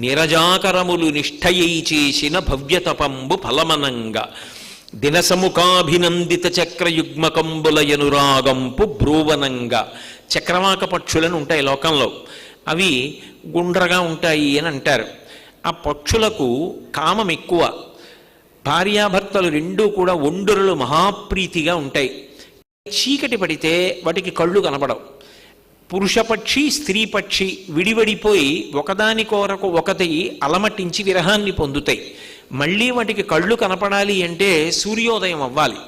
నిరజాకరములు నిష్ఠయై చేసిన భవ్యతపంబు ఫలమనంగా దినసముఖాభినందిత చక్రయుగ్మకంబుల యనురాగంపు బ్రూవనంగా. చక్రవాక పక్షులను ఉంటాయి లోకంలో, అవి గుండ్రగా ఉంటాయి అని అంటారు. ఆ పక్షులకు కామం ఎక్కువ. భార్యాభర్తలు రెండూ కూడా ఒండురలు మహాప్రీతిగా ఉంటాయి. చీకటి పడితే వాటికి కళ్ళు కనబడవు. పురుషపక్షి స్త్రీ పక్షి విడివడిపోయి ఒకదాని కొరకు ఒకటి అలమటించి విరహాన్ని పొందుతాయి. మళ్ళీ వాటికి కళ్ళు కనపడాలి అంటే సూర్యోదయం అవ్వాలి.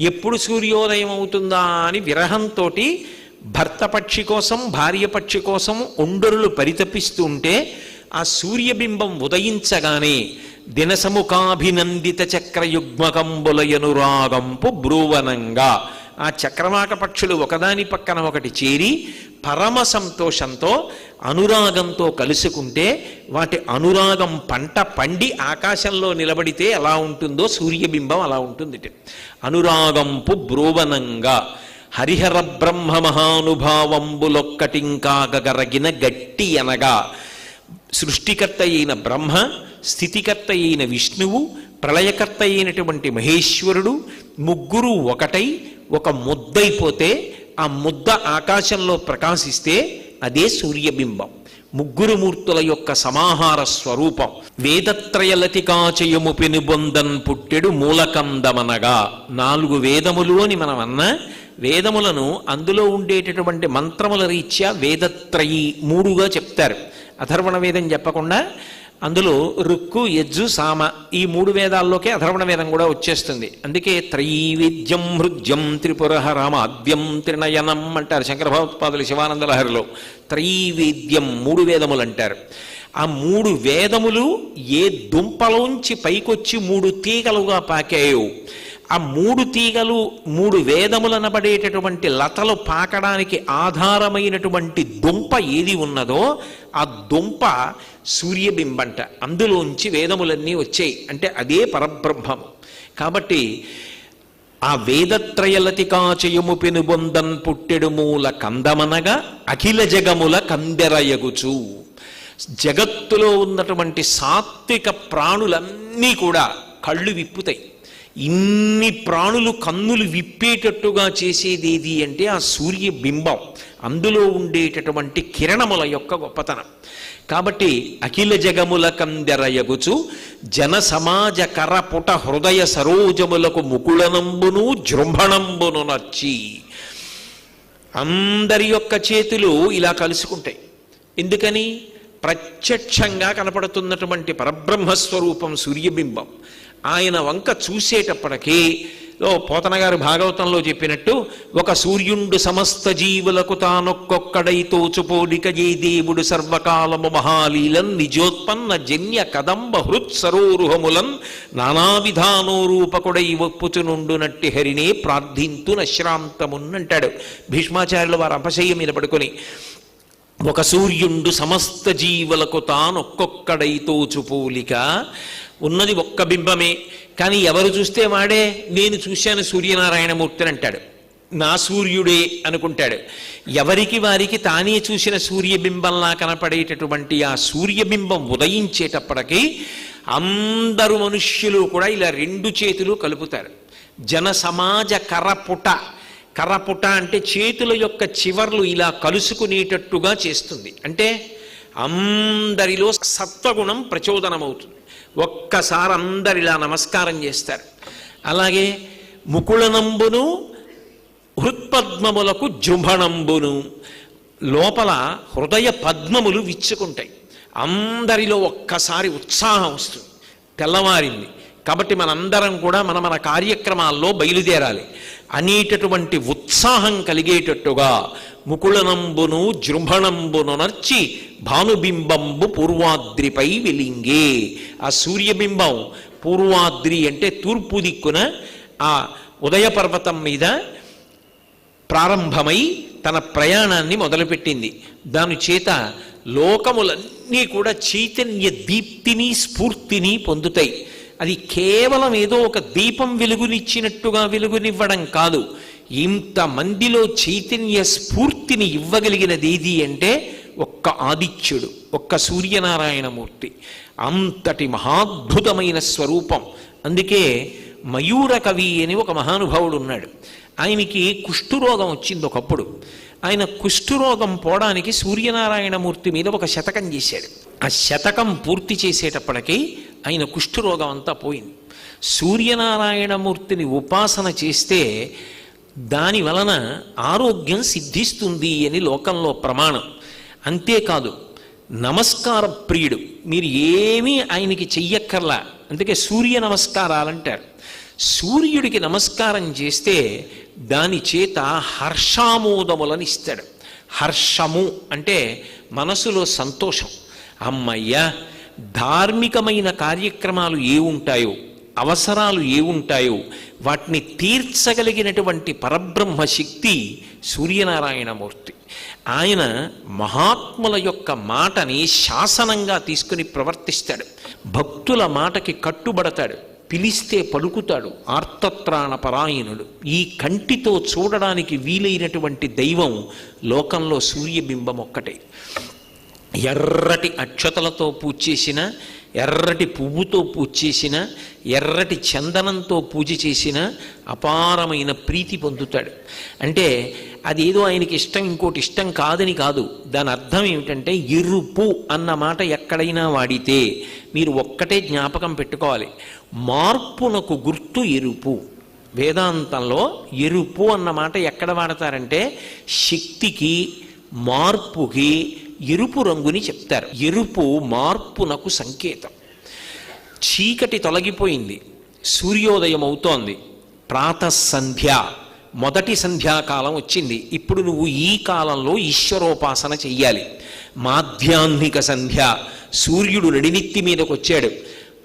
ఎప్పుడు సూర్యోదయం అవుతుందా అని విరహంతో భర్త పక్షి కోసం భార్య పక్షి కోసం ఒండరులు పరితపిస్తూ ఉంటే ఆ సూర్యబింబం ఉదయించగానే దినసముఖాభినందిత చక్రయుగ్మకంబులయనురాగంపు బ్రూవనంగా ఆ చక్రవాక పక్షులు ఒకదాని పక్కన ఒకటి చేరి పరమ సంతోషంతో అనురాగంతో కలుసుకుంటే వాటి అనురాగం పంట పండి ఆకాశంలో నిలబడితే ఎలా ఉంటుందో సూర్యబింబం అలా ఉంటుంది. అనురాగంపు బ్రోవనంగా హరిహర బ్రహ్మ మహానుభావంబులొక్కటింకా గగరగిన గట్టి అనగా సృష్టికర్త అయిన బ్రహ్మ, స్థితికర్త అయిన విష్ణువు, ప్రళయకర్త అయినటువంటి మహేశ్వరుడు ముగ్గురు ఒకటై ఒక ముద్దైపోతే ఆ ముద్ద ఆకాశంలో ప్రకాశిస్తే అదే సూర్యబింబం. ముగ్గురు మూర్తుల యొక్క సమాహార స్వరూపం. వేదత్రయలతికాచయము పెనుబొందన్ పుట్టెడు మూలకందమనగా 4 వేదములు అని మనం అన్నా, వేదములను అందులో ఉండేటటువంటి మంత్రముల రీత్యా వేదత్రయి 3గా చెప్తారు. అథర్వణ వేదం చెప్పకుండా అందులో రుక్కు యజ్జు సామ ఈ 3 వేదాల్లోకే అథర్వణ వేదం కూడా వచ్చేస్తుంది. అందుకే త్రైవేద్యం హృద్యం త్రిపురహరమాద్యం త్రినయనం అంటారు శంకర భగవత్పాదులు శివానంద లహరిలో. త్రైవేద్యం 3 వేదములు అంటారు. ఆ 3 వేదములు ఏ దుంపలోంచి పైకొచ్చి 3 తీగలుగా పాకాయో ఆ 3 తీగలు 3 వేదములనబడేటటువంటి లతలు పాకడానికి ఆధారమైనటువంటి దుంప ఏది ఉన్నదో ఆ దుంప సూర్యబింబంట. అందులోంచి వేదములన్నీ వచ్చాయి అంటే అదే పరబ్రహ్మము. కాబట్టి ఆ వేదత్రయలతికాచయము పెనుబొందన్ పుట్టెడు మూల కందమనగా అఖిల జగముల కందెరయగుచు. జగత్తులో ఉన్నటువంటి సాత్విక ప్రాణులన్నీ కూడా కళ్ళు విప్పుతాయి. ఇన్ని ప్రాణులు కన్నులు విప్పేటట్టుగా చేసేది ఏది అంటే ఆ సూర్యబింబం, అందులో ఉండేటటువంటి కిరణముల యొక్క గొప్పతనం. కాబట్టి అఖిల జగముల కందెరయగుచు జన సమాజ కరపుట హృదయ సరోజములకు ముకుళనంబును జృంభణంబును నచ్చి. అందరి యొక్క చేతులు ఇలా కలుసుకుంటాయి. ఎందుకని? ప్రత్యక్షంగా కనపడుతున్నటువంటి పరబ్రహ్మస్వరూపం సూర్యబింబం. ఆయన వంక చూసేటప్పటికీ పోతన గారు భాగవతంలో చెప్పినట్టు ఒక సూర్యుండు సమస్త జీవులకు తానొక్కొక్కడై తోచుపోలిక ఏ దేవుడు సర్వకాలము మహాలీలన్ నిజోత్పన్న జన్య కదంబ హృత్ సరోరుహములన్ నానావిధానోరూపకుడై ఒప్పుచునుండునట్టి హరినే ప్రార్థింతు నశ్రాంతమున్నంటాడు భీష్మాచార్యుల వారు అపశయ్య మీద పడుకొని. ఒక సూర్యుండు సమస్త జీవులకు తానొక్కొక్కడై తోచుపోలిక ఉన్నది ఒక్క బింబమే, కానీ ఎవరు చూస్తే వాడే నేను చూశాను సూర్యనారాయణమూర్తిని అంటాడు. నా సూర్యుడే అనుకుంటాడు. ఎవరికి వారికి తానే చూసిన సూర్యబింబంలా కనపడేటటువంటి ఆ సూర్యబింబం ఉదయించేటప్పటికీ అందరు మనుష్యులు కూడా ఇలా 2 చేతులు కలుపుతారు. జన సమాజ కరపుట, కరపుట అంటే చేతుల యొక్క చివర్లు ఇలా కలుసుకునేటట్టుగా చేస్తుంది. అంటే అందరిలో సత్వగుణం ప్రచోదనమవుతుంది. ఒక్కసారి అందరిలా నమస్కారం చేస్తారు. అలాగే ముకుళనంబును హృత్పద్మములకు జృంభణంబును, లోపల హృదయ పద్మములు విచ్చుకుంటాయి. అందరిలో ఒక్కసారి ఉత్సాహం వస్తుంది. తెల్లవారింది కాబట్టి మనందరం కూడా మన కార్యక్రమాల్లో బయలుదేరాలి అనేటటువంటి ఉత్సాహం కలిగేటట్టుగా ముకుళనంబును జృంభణంబును నర్చి భానుబింబంబు పూర్వాద్రిపై వెలింగే. ఆ సూర్యబింబం పూర్వాద్రి అంటే తూర్పు దిక్కున ఆ ఉదయ పర్వతం మీద ప్రారంభమై తన ప్రయాణాన్ని మొదలుపెట్టింది. దాని చేత లోకములన్నీ కూడా చైతన్య దీప్తిని స్ఫూర్తిని పొందుతాయి. అది కేవలం ఏదో ఒక దీపం వెలుగునిచ్చినట్టుగా వెలుగునివ్వడం కాదు. ఇంతమందిలో చైతన్య స్ఫూర్తిని ఇవ్వగలిగినది ఏది అంటే ఒక్క ఒక్క ఆదిత్యుడు, ఒక్క సూర్యనారాయణమూర్తి, అంతటి మహాద్భుతమైన స్వరూపం. అందుకే మయూర కవి అని ఒక మహానుభావుడు ఉన్నాడు. ఆయనకి కుష్ఠురోగం వచ్చింది ఒకప్పుడు. ఆయన కుష్ఠురోగం పోవడానికి సూర్యనారాయణమూర్తి మీద ఒక శతకం చేశాడు. ఆ శతకం పూర్తి చేసేటప్పటికీ ఆయన కుష్ఠురోగం అంతా పోయింది. సూర్యనారాయణమూర్తిని ఉపాసన చేస్తే దాని వలన ఆరోగ్యం సిద్ధిస్తుంది అని లోకంలో ప్రమాణం. అంతేకాదు నమస్కార ప్రియుడు, మీరు ఏమీ ఆయనకి చెయ్యక్కర్లా. అందుకే సూర్య నమస్కారాలంటారు. సూర్యుడికి నమస్కారం చేస్తే దాని చేత హర్షామోదములను ఇస్తాడు. హర్షము అంటే మనసులో సంతోషం. అమ్మయ్య, ధార్మికమైన కార్యక్రమాలు ఏ ఉంటాయో, అవసరాలు ఏ ఉంటాయో వాటిని తీర్చగలిగినటువంటి పరబ్రహ్మ శక్తి సూర్యనారాయణమూర్తి. ఆయన మహాత్ముల యొక్క మాటని శాసనంగా తీసుకుని ప్రవర్తిస్తాడు. భక్తుల మాటకి కట్టుబడతాడు. పిలిస్తే పలుకుతాడు. ఆర్తత్రాణ పరాయణుడు. ఈ కంటితో చూడడానికి వీలైనటువంటి దైవం లోకంలో సూర్యబింబం ఒక్కటే. ఎర్రటి అక్షతలతో పూజ చేసిన, ఎర్రటి పువ్వుతో పూజ చేసిన, ఎర్రటి చందనంతో పూజ చేసిన అపారమైన ప్రీతి పొందుతాడు. అంటే అదేదో ఆయనకి ఇష్టం ఇంకోటి ఇష్టం కాదని కాదు. దాని అర్థం ఏమిటంటే ఎరుపు అన్న మాట ఎక్కడైనా వాడితే మీరు ఒక్కటే జ్ఞాపకం పెట్టుకోవాలి, మార్పునకు గుర్తు ఎరుపు. వేదాంతంలో ఎరుపు అన్న మాట ఎక్కడ వాడతారంటే శక్తికి, మార్పుకి ఎరుపు రంగుని చెప్తారు. ఎరుపు మార్పునకు సంకేతం. చీకటి తొలగిపోయింది, సూర్యోదయం అవుతోంది, ప్రాతఃసంధ్య, మొదటి సంధ్యాకాలం వచ్చింది. ఇప్పుడు నువ్వు ఈ కాలంలో ఈశ్వరోపాసన చెయ్యాలి. మాధ్యాహ్నిక సంధ్య, సూర్యుడు నడినెత్తి మీదకి వచ్చాడు,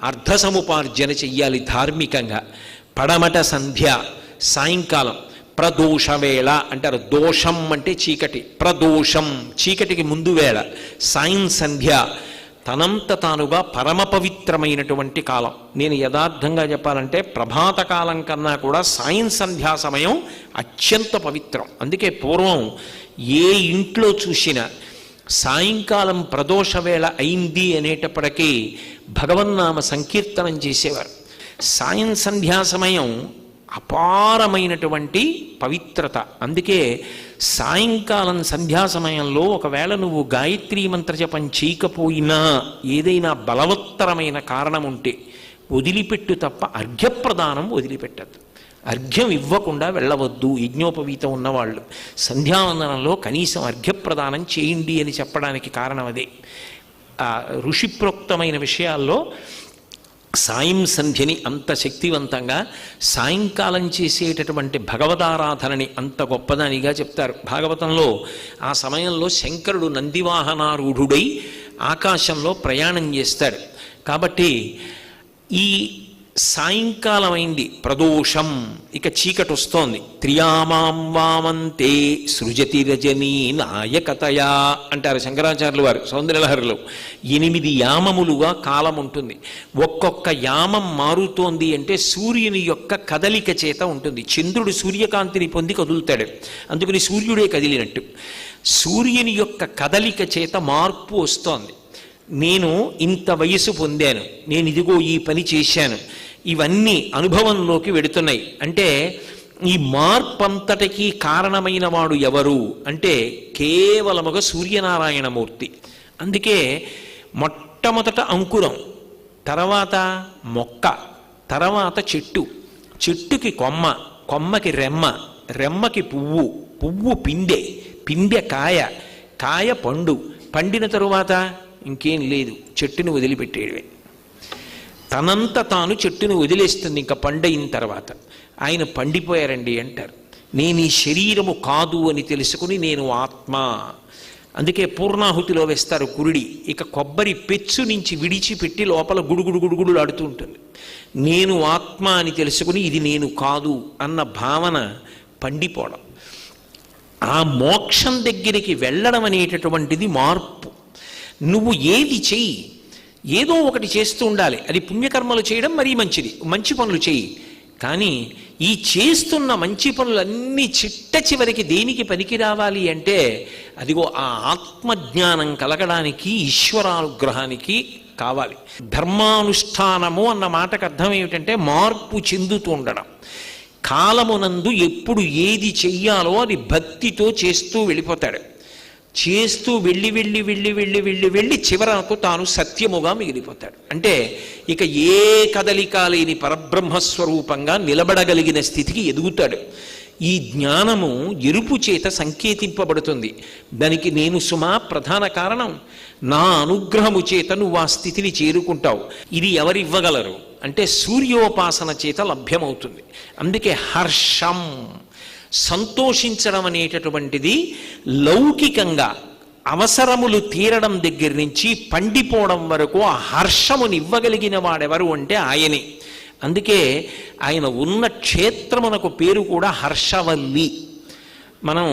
అర్ధసముపార్జన చెయ్యాలి ధార్మికంగా. పడమట సంధ్య, సాయంకాలం. ప్రదోషవేళ అంటారు. దోషం అంటే చీకటి, ప్రదోషం చీకటికి ముందు వేళ. సాయం సంధ్య తనంత తానుగా పరమ పవిత్రమైనటువంటి కాలం. నేను యథార్థంగా చెప్పాలంటే ప్రభాత కాలం కన్నా కూడా సాయం సంధ్యా సమయం అత్యంత పవిత్రం. అందుకే పూర్వం ఏ ఇంట్లో చూసినా సాయంకాలం ప్రదోషవేళ అయింది అనేటప్పటికీ భగవన్నామ సంకీర్తనం చేసేవారు. సాయం సంధ్యా సమయం అపారమైనటువంటి పవిత్రత. అందుకే సాయంకాలం సంధ్యా సమయంలో ఒకవేళ నువ్వు గాయత్రీ మంత్ర జపం చేయకపోయినా ఏదైనా బలవత్తరమైన కారణం ఉంటే వదిలిపెట్టు తప్ప అర్ఘ్యప్రదానం వదిలిపెట్టద్దు. అర్ఘ్యం ఇవ్వకుండా వెళ్ళవద్దు. యజ్ఞోపవీతం ఉన్నవాళ్ళు సంధ్యావందనంలో కనీసం అర్ఘ్యప్రదానం చేయండి అని చెప్పడానికి కారణం అదే. ఋషిప్రోక్తమైన విషయాల్లో సాయం సంధ్యని అంత శక్తివంతంగా, సాయంకాలం చేసేటటువంటి భగవదారాధనని అంత గొప్పదానిగా చెప్తారు భాగవతంలో. ఆ సమయంలో శంకరుడు నందివాహనారూఢుడై ఆకాశంలో ప్రయాణం చేస్తాడు. కాబట్టి ఈ సాయంకాలం అయింది, ప్రదోషం, ఇక చీకటి వస్తోంది. త్రియామాం వామంతే సృజతి రజనీ నాయకతయా అంటారు శంకరాచార్యులు వారు సౌందర్యలహరిలో. 8 యామములుగా కాలం ఉంటుంది. ఒక్కొక్క యామం మారుతోంది అంటే సూర్యుని యొక్క కదలిక చేత ఉంటుంది. చంద్రుడు సూర్యకాంతిని పొంది కదులుతాడు, అందుకని సూర్యుడే కదిలినట్టు. సూర్యుని యొక్క కదలిక చేత మార్పు వస్తోంది. నేను ఇంత వయసు పొందాను, నేను ఇదిగో ఈ పని చేశాను, ఇవన్నీ అనుభవంలోకి వెడుతున్నాయి. అంటే ఈ మార్పంతటికీ కారణమైన వాడు ఎవరు అంటే కేవలముగా సూర్యనారాయణమూర్తి. అందుకే మొట్టమొదట అంకురం, తర్వాత మొక్క, తర్వాత చెట్టు, చెట్టుకి కొమ్మ, కొమ్మకి రెమ్మ, రెమ్మకి పువ్వు, పువ్వు పిందె, పిందె కాయ, కాయ పండు, పండిన తరువాత ఇంకేం లేదు, చెట్టుని వదిలిపెట్టేయడమే. తనంత తాను చెట్టుని వదిలేస్తుంది ఇంకా పండయిన తర్వాత. ఆయన పండిపోయారండి అంటారు. నేను ఈ శరీరము కాదు అని తెలుసుకుని నేను ఆత్మ. అందుకే పూర్ణాహుతిలో వేస్తారు కురుడి. ఇక కొబ్బరి పెచ్చు నుంచి విడిచిపెట్టి లోపల గుడుగుడు గుడుగుడు ఆడుతూ ఉంటుంది. నేను ఆత్మ అని తెలుసుకుని ఇది నేను కాదు అన్న భావన పండిపోవడం. ఆ మోక్షం దగ్గరికి వెళ్ళడం అనేటటువంటిది మార్పు. నువ్వు ఏది చెయ్యి, ఏదో ఒకటి చేస్తూ ఉండాలి. అది పుణ్యకర్మలు చేయడం మరీ మంచిది, మంచి పనులు చెయ్యి. కానీ ఈ చేస్తున్న మంచి పనులన్నీ చిట్ట చివరికి దేనికి పనికి రావాలి అంటే అదిగో ఆ ఆత్మజ్ఞానం కలగడానికి, ఈశ్వరానుగ్రహానికి కావాలి. ధర్మానుష్ఠానము అన్న మాటకు అర్థం ఏమిటంటే మార్పు చెందుతూ ఉండడం. కాలమునందు ఎప్పుడు ఏది చెయ్యాలో అది భక్తితో చేస్తూ వెళ్ళిపోతాడు. చేస్తూ వెళ్ళి వెళ్ళి వెళ్ళి వెళ్ళి వెళ్ళి వెళ్ళి చివరకు తాను సత్యముగా మిగిలిపోతాడు. అంటే ఇక ఏ కదలిక లేని పరబ్రహ్మస్వరూపంగా నిలబడగలిగిన స్థితికి ఎదుగుతాడు. ఈ జ్ఞానము ఎరుపు చేత సంకేతింపబడుతుంది. దానికి నేను సుమా ప్రధాన కారణం. నా అనుగ్రహము చేత నువ్వు ఆ స్థితిని చేరుకుంటావు. ఇది ఎవరివ్వగలరు అంటే సూర్యోపాసన చేత లభ్యమవుతుంది. అందుకే హర్షం, సంతోషించడం అనేటటువంటిది లౌకికంగా అవసరములు తీరడం దగ్గర నుంచి పండిపోవడం వరకు ఆ హర్షముని ఇవ్వగలిగిన వాడెవరు అంటే ఆయనే. అందుకే ఆయన ఉన్న క్షేత్రమునకు పేరు కూడా హర్షవల్లి. మనం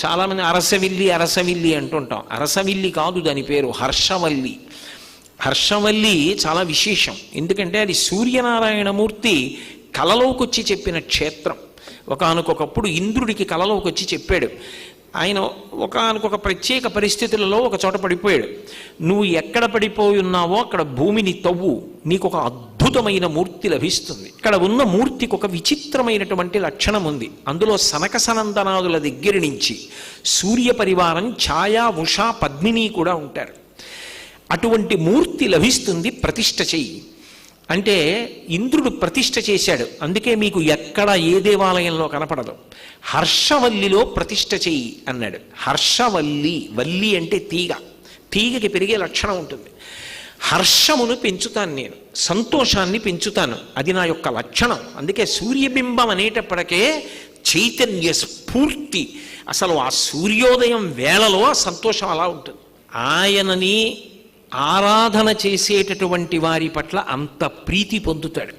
చాలామంది అరసవిల్లి అరసవిల్లి అంటుంటాం. అరసవిల్లి కాదు దాని పేరు, హర్షవల్లి. హర్షవల్లి చాలా విశేషం. ఎందుకంటే అది సూర్యనారాయణమూర్తి కలలోకి వచ్చి చెప్పిన క్షేత్రం. ఒకానొకప్పుడు ఇంద్రుడికి కలలోకి వచ్చి చెప్పాడు. ఆయన ఒకానొక ప్రత్యేక పరిస్థితులలో ఒక చోట పడిపోయాడు. నువ్వు ఎక్కడ పడిపోయి ఉన్నావో అక్కడ భూమిని తవ్వు, నీకు ఒక అద్భుతమైన మూర్తి లభిస్తుంది. ఇక్కడ ఉన్న మూర్తికి ఒక విచిత్రమైనటువంటి లక్షణం ఉంది. అందులో సనక సనందనాదుల దగ్గర నుంచి సూర్య పరివారం ఛాయా, ఉషా, పద్మిని కూడా ఉంటారు. అటువంటి మూర్తి లభిస్తుంది, ప్రతిష్ఠ చెయ్యి అంటే ఇంద్రుడు ప్రతిష్ఠ చేశాడు. అందుకే మీకు ఎక్కడ ఏ దేవాలయంలో కనపడదు. హర్షవల్లిలో ప్రతిష్ఠ చెయ్యి అన్నాడు. హర్షవల్లి, వల్లి అంటే తీగ, తీగకి పెరిగే లక్షణం ఉంటుంది. హర్షమును పెంచుతాను నేను, సంతోషాన్ని పెంచుతాను, అది నా యొక్క లక్షణం. అందుకే సూర్యబింబం అనేటప్పటికే చైతన్య స్ఫూర్తి, అసలు ఆ సూర్యోదయం వేళలో ఆ సంతోషం అలా ఉంటుంది. ఆయనని ఆరాధన చేసేటటువంటి వారి పట్ల అంత ప్రీతి పొందుతాడు.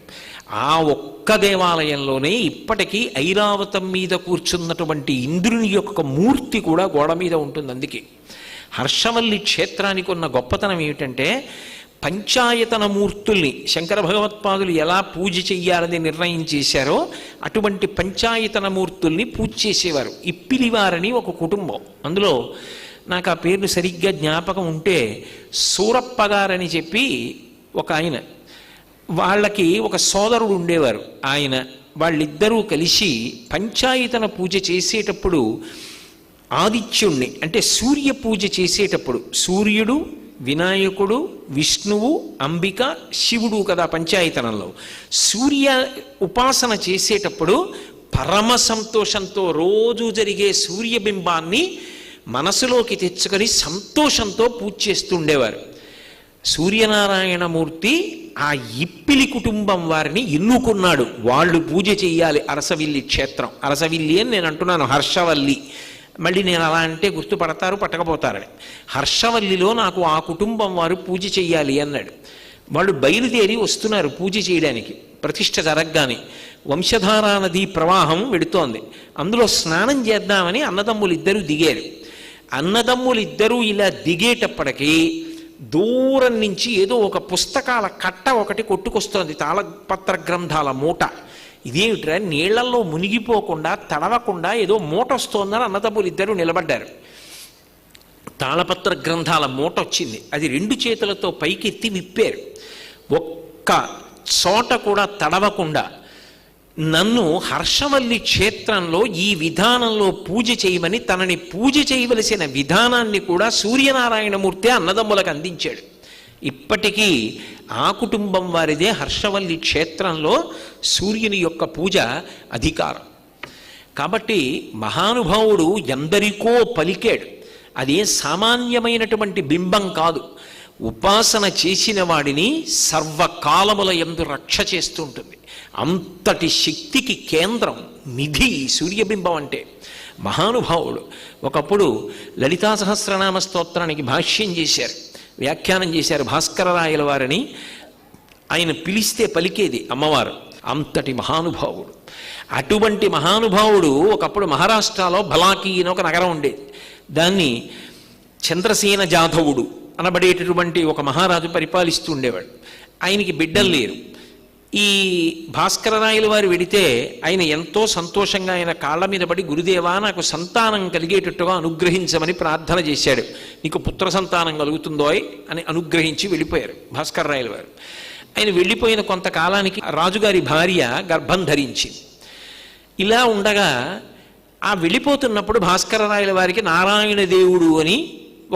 ఆ ఒక్క దేవాలయంలోనే ఇప్పటికీ ఐరావతం మీద కూర్చున్నటువంటి ఇంద్రుని యొక్క మూర్తి కూడా గోడ మీద ఉంటుంది. అందుకే హర్షవల్లి క్షేత్రానికి ఉన్న గొప్పతనం ఏమిటంటే పంచాయతన మూర్తుల్ని శంకర భగవత్పాదులు ఎలా పూజ చెయ్యాలని నిర్ణయం చేశారో అటువంటి పంచాయతన మూర్తుల్ని పూజ చేసేవారు. ఇప్పిలివారని ఒక కుటుంబం, అందులో నాకు ఆ పేర్లు సరిగ్గా జ్ఞాపకం ఉంటే సూరప్ప గారని చెప్పి ఒక ఆయన, వాళ్ళకి ఒక సోదరుడు ఉండేవారు. ఆయన వాళ్ళిద్దరూ కలిసి పంచాయతన పూజ చేసేటప్పుడు ఆదిత్యుణ్ణి అంటే సూర్య పూజ చేసేటప్పుడు సూర్యుడు, వినాయకుడు, విష్ణువు, అంబిక, శివుడు కదా పంచాయతనంలో. సూర్య ఉపాసన చేసేటప్పుడు పరమ సంతోషంతో రోజు జరిగే సూర్యబింబాన్ని మనసులోకి తెచ్చుకొని సంతోషంతో పూజ చేస్తుండేవారు. సూర్యనారాయణమూర్తి ఆ ఇప్పిలి కుటుంబం వారిని ఎన్నుకున్నాడు. వాళ్ళు పూజ చెయ్యాలి. అరసవిల్లి క్షేత్రం, అరసవిల్లి అని నేను అంటున్నాను, హర్షవల్లి. మళ్ళీ నేను అలా అంటే గుర్తుపడతారు, పట్టకపోతారని. హర్షవల్లిలో నాకు ఆ కుటుంబం వారు పూజ చెయ్యాలి అన్నాడు. వాళ్ళు బయలుదేరి వస్తున్నారు పూజ చేయడానికి. ప్రతిష్ఠ జరగగానే వంశధారా నదీ ప్రవాహం వెడుతోంది. అందులో స్నానం చేద్దామని అన్నదమ్ములిద్దరూ దిగారు. అన్నదమ్ములిద్దరూ ఇలా దిగేటప్పటికీ దూరం నుంచి ఏదో ఒక పుస్తకాల కట్ట ఒకటి కొట్టుకొస్తోంది, తాళపత్ర గ్రంథాల మూట. ఇదేమిట్రా, నీళ్లలో మునిగిపోకుండా తడవకుండా ఏదో మూట వస్తోందని అన్నదమ్ములిద్దరూ నిలబడ్డారు. తాళపత్ర గ్రంథాల మూట వచ్చింది. అది రెండు చేతులతో పైకెత్తి విప్పారు. ఒక్క చోట కూడా తడవకుండా నన్ను హర్షవల్లి క్షేత్రంలో ఈ విధానంలో పూజ చేయమని తనని పూజ చేయవలసిన విధానాన్ని కూడా సూర్యనారాయణమూర్తి అన్నదమ్ములకు అందించాడు. ఇప్పటికీ ఆ కుటుంబం వారిదే హర్షవల్లి క్షేత్రంలో సూర్యుని యొక్క పూజ అధికారం. కాబట్టి మహానుభావుడు ఎందరికో పలికాడు. అదే సామాన్యమైనటువంటి బింబం కాదు. ఉపాసన చేసిన వాడిని సర్వకాలముల యందు రక్ష చేస్తుంటుంది. అంతటి శక్తికి కేంద్రం, నిధి సూర్యబింబం అంటే. మహానుభావుడు ఒకప్పుడు లలితా సహస్రనామ స్తోత్రానికి భాష్యం చేశారు, వ్యాఖ్యానం చేశారు భాస్కరరాయల వారిని. ఆయన పిలిస్తే పలికేది అమ్మవారు. అంతటి మహానుభావుడు. అటువంటి మహానుభావుడు ఒకప్పుడు మహారాష్ట్రలో బలాకి అని ఒక నగరం ఉండేది. దాన్ని చంద్రసేన జాధవుడు అనబడేటటువంటి ఒక మహారాజు పరిపాలిస్తూ ఉండేవాడు. ఆయనకి బిడ్డలు లేరు. ఈ భాస్కరరాయల వారు వెడితే ఆయన ఎంతో సంతోషంగా ఆయన కాళ్ళ మీద పడి, గురుదేవా నాకు సంతానం కలిగేటట్టుగా అనుగ్రహించమని ప్రార్థన చేశాడు. నీకు పుత్ర సంతానం కలుగుతుందోయ్ అని అనుగ్రహించి వెళ్ళిపోయారు భాస్కరరాయల వారు. ఆయన వెళ్ళిపోయిన కొంతకాలానికి రాజుగారి భార్య గర్భం ధరించింది. ఇలా ఉండగా ఆ వెళ్ళిపోతున్నప్పుడు భాస్కరరాయల వారికి నారాయణ దేవుడు అని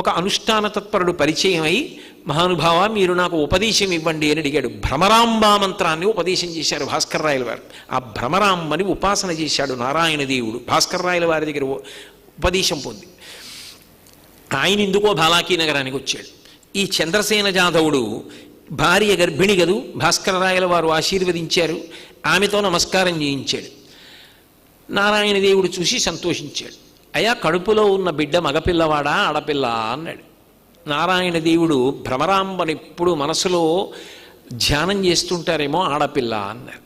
ఒక అనుష్ఠాన తత్పరుడు పరిచయం అయి, మహానుభావ మీరు నాకు ఉపదేశం ఇవ్వండి అని అడిగాడు. భ్రమరాంబా మంత్రాన్ని ఉపదేశం చేశారు భాస్కరరాయల వారు. ఆ భ్రమరాంబని ఉపాసన చేశాడు నారాయణ దేవుడు. భాస్కరరాయల వారి దగ్గర ఉపదేశం పొంది ఆయన ఎందుకో బాలాకీ నగరానికి వచ్చాడు. ఈ చంద్రసేన జాధవుడు భార్య గర్భిణి గదు, భాస్కరరాయల వారు ఆశీర్వదించారు, ఆమెతో నమస్కారం చేయించాడు. నారాయణ దేవుడు చూసి సంతోషించాడు. అయ్యా కడుపులో ఉన్న బిడ్డ మగపిల్లవాడా ఆడపిల్ల అన్నాడు. నారాయణ దేవుడు భ్రమరాంబని ఎప్పుడు మనసులో ధ్యానం చేస్తుంటారేమో ఆడపిల్ల అన్నారు.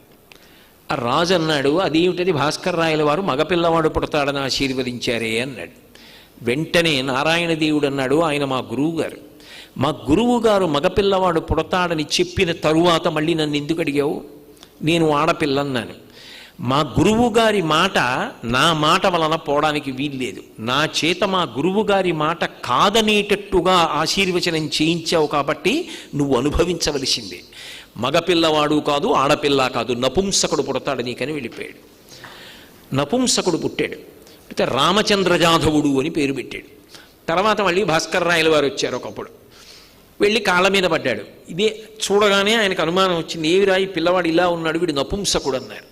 ఆ రాజు అన్నాడు, అదేమిటది భాస్కరరాయల వారు మగపిల్లవాడు పుడతాడని ఆశీర్వదించారే అన్నాడు. వెంటనే నారాయణ దేవుడు అన్నాడు, ఆయన మా గురువు గారు, మా గురువు గారు మగపిల్లవాడు పుడతాడని చెప్పిన తరువాత మళ్ళీ నన్ను ఎందుకు అడిగావు? నేను ఆడపిల్ల అన్నాను. మా గురువు గారి మాట నా మాట వలన పోవడానికి వీల్లేదు. నా చేత మా గురువు గారి మాట కాదనేటట్టుగా ఆశీర్వచనం చేయించావు కాబట్టి నువ్వు అనుభవించవలసిందే. మగపిల్లవాడు కాదు, ఆడపిల్ల కాదు, నపుంసకుడు పుడతాడు నీకని వెళ్ళిపోయాడు. నపుంసకుడు పుట్టాడు. అయితే రామచంద్ర జాధవుడు అని పేరు పెట్టాడు. తర్వాత మళ్ళీ భాస్కరరాయల వారు వచ్చారు. ఒకప్పుడు వెళ్ళి కాళ్ళ మీద పడ్డాడు. ఇదే చూడగానే ఆయనకు అనుమానం వచ్చింది, ఏవి రాయి పిల్లవాడు ఇలా ఉన్నాడు, వీడు నపుంసకుడు అన్నారు.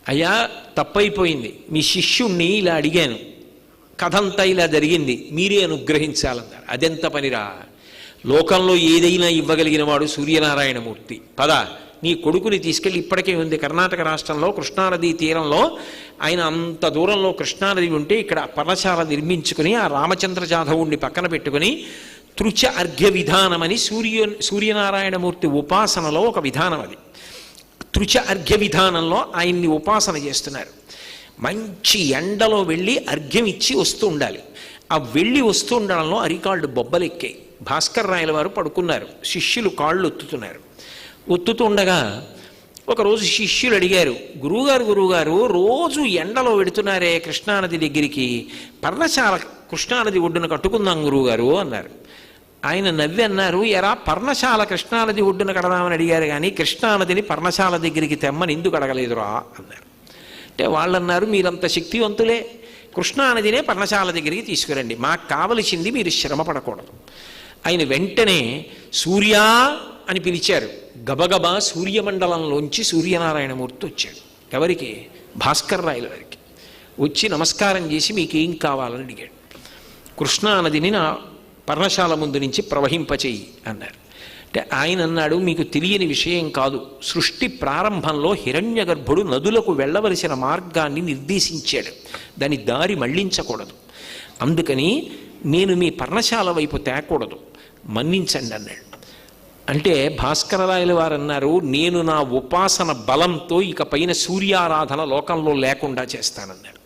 అయ్యా తప్పైపోయింది, మీ శిష్యుణ్ణి ఇలా అడిగాను, కథంతా ఇలా జరిగింది, మీరే అనుగ్రహించాలన్నారు. అదెంత పనిరా, లోకంలో ఏదైనా ఇవ్వగలిగిన వాడు సూర్యనారాయణమూర్తి. పద నీ కొడుకుని తీసుకెళ్ళి, ఇప్పటికే ఉంది కర్ణాటక రాష్ట్రంలో కృష్ణానదీ తీరంలో, ఆయన అంత దూరంలో కృష్ణానది ఉంటే ఇక్కడ పర్ణశాల నిర్మించుకుని ఆ రామచంద్ర జాధవుణ్ణి పక్కన పెట్టుకుని తృచ అర్ఘ్య విధానమని సూర్యనారాయణమూర్తి ఉపాసనలో ఒక విధానం. అది తృచ అర్ఘ్య విధానంలో ఆయన్ని ఉపాసన చేస్తున్నారు. మంచి ఎండలో వెళ్ళి అర్ఘ్యం ఇచ్చి వస్తూ ఉండాలి. ఆ వెళ్ళి వస్తూ ఉండడంలో అరికాళ్ళు బొబ్బలెక్కాయి. భాస్కరరాయల వారు పడుకున్నారు, శిష్యులు కాళ్ళు ఒత్తుతున్నారు. ఒత్తుతుండగా ఒకరోజు శిష్యులు అడిగారు, గురువుగారు రోజు ఎండలో వెడుతున్నారే కృష్ణానది దగ్గరికి, పర్ణశాల కృష్ణానది ఒడ్డున కట్టుకుందాం గురువుగారు అన్నారు. ఆయన నవ్వి అన్నారు, ఎరా పర్ణశాల కృష్ణానది ఒడ్డున కడదామని అడిగారు కానీ కృష్ణానదిని పర్ణశాల దగ్గరికి తెమ్మని ఎందుకు అడగలేదురా అన్నారు. అంటే వాళ్ళు అన్నారు, మీరంత శక్తివంతులే, కృష్ణానదినే పర్ణశాల దగ్గరికి తీసుకురండి, మాకు కావలసింది మీరు శ్రమ పడకూడదు. ఆయన వెంటనే సూర్యా అని పిలిచారు. గబగబా సూర్యమండలంలోంచి సూర్యనారాయణమూర్తి వచ్చాడు. ఎవరికి? భాస్కరరాయల వారికి. వచ్చి నమస్కారం చేసి మీకేం కావాలని అడిగాడు. కృష్ణానదిని నా పర్ణశాల ముందు నుంచి ప్రవహింపచేయి అన్నారు. అంటే ఆయన అన్నాడు, మీకు తెలియని విషయం కాదు, సృష్టి ప్రారంభంలో హిరణ్యగర్భుడు నదులకు వెళ్ళవలసిన మార్గాన్ని నిర్దేశించాడు, దాని దారి మళ్లించకూడదు, అందుకని నేను మీ పర్ణశాల వైపు తేకూడదు, మన్నించండి అన్నాడు. అంటే భాస్కరరాయల వారు అన్నారు, నేను నా ఉపాసన బలంతో ఇక పైన సూర్యారాధన లోకంలో లేకుండా చేస్తానన్నాడు.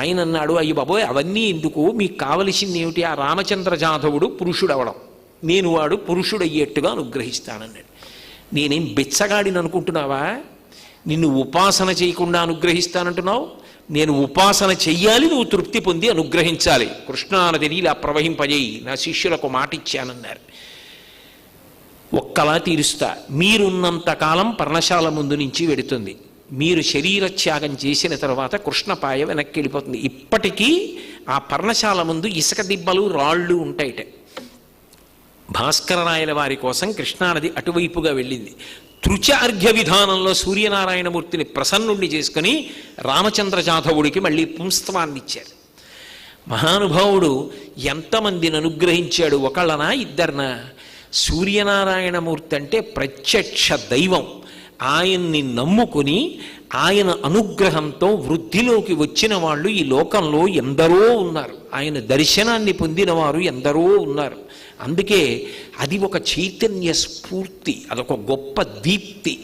ఆయన అన్నాడు, అయ్యి బాబోయ్ అవన్నీ ఎందుకు, మీకు కావలసింది ఏమిటి? ఆ రామచంద్ర జాధవుడు పురుషుడు అవడం, నేను వాడు పురుషుడు అయ్యేట్టుగా అనుగ్రహిస్తానన్నాడు. నేనేం బెచ్చగాడిని అనుకుంటున్నావా? నిన్ను ఉపాసన చేయకుండా అనుగ్రహిస్తానంటున్నావు? నేను ఉపాసన చెయ్యాలి, నువ్వు తృప్తి పొంది అనుగ్రహించాలి. కృష్ణానదిని ఇలా ప్రవహింపజేయి, నా శిష్యులకు మాట ఇచ్చానన్నారు. ఒక్కలా తీరుస్తా, మీరున్నంతకాలం పర్ణశాల ముందు నుంచి వెడుతుంది, మీరు శరీర త్యాగం చేసిన తర్వాత కృష్ణపాయ వెనక్కి వెళ్ళిపోతుంది. ఇప్పటికీ ఆ పర్ణశాల ముందు ఇసుక దిబ్బలు రాళ్ళు ఉంటాయిట. భాస్కరరాయల వారి కోసం కృష్ణానది అటువైపుగా వెళ్ళింది. తృచ అర్ఘ్య విధానంలో సూర్యనారాయణమూర్తిని ప్రసన్నుణ్ణి చేసుకుని రామచంద్ర జాధవుడికి మళ్ళీ పుంస్తవాన్ని ఇచ్చారు. మహానుభావుడు ఎంతమందిని అనుగ్రహించాడు, ఒకళ్ళనా ఇద్దరినా? సూర్యనారాయణమూర్తి అంటే ప్రత్యక్ష దైవం. ఆయన్ని నమ్ముకుని ఆయన అనుగ్రహంతో వృద్ధిలోకి వచ్చిన వాళ్ళు ఈ లోకంలో ఎందరో ఉన్నారు, ఆయన దర్శనాన్ని పొందిన వారు ఎందరో ఉన్నారు. అందుకే అది ఒక చైతన్య స్ఫూర్తి, అదొక గొప్ప దీప్తి.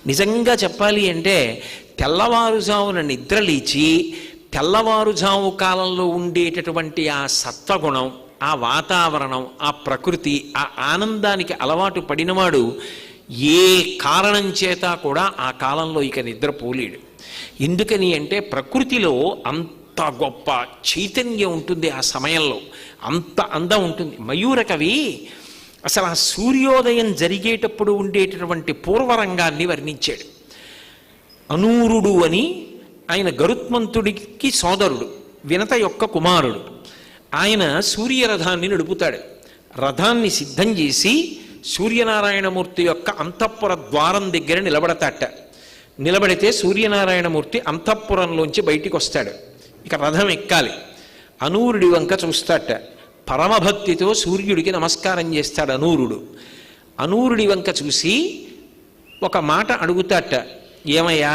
నిజంగా చెప్పాలి అంటే తెల్లవారుజామున నిద్రలేచి తెల్లవారుజాము కాలంలో ఉండేటటువంటి ఆ సత్వగుణం, ఆ వాతావరణం, ఆ ప్రకృతి, ఆ ఆనందానికి అలవాటు పడినవాడు ఏ కారణం చేత కూడా ఆ కాలంలో ఇక నిద్రపోలేడు. ఎందుకని అంటే ప్రకృతిలో అంత గొప్ప చైతన్యం ఉంటుంది, ఆ సమయంలో అంత అందం ఉంటుంది. మయూర కవి అసలు ఆ సూర్యోదయం జరిగేటప్పుడు ఉండేటటువంటి పూర్వరంగాన్ని వర్ణించాడు. అనూరుడు అని ఆయన గరుత్మంతుడికి సోదరుడు, వినత యొక్క కుమారుడు. ఆయన సూర్యరథాన్ని నడుపుతాడు. రథాన్ని సిద్ధం చేసి సూర్యనారాయణమూర్తి యొక్క అంతఃపుర ద్వారం దగ్గర నిలబడతాట. నిలబడితే సూర్యనారాయణమూర్తి అంతఃపురంలోంచి బయటికి వస్తాడు. ఇక రథం ఎక్కాలి. అనూరుడి వంక చూస్తాట. పరమభక్తితో సూర్యుడికి నమస్కారం చేస్తాడు అనూరుడు. అనూరుడి వంక చూసి ఒక మాట అడుగుతాట, ఏమయ్యా,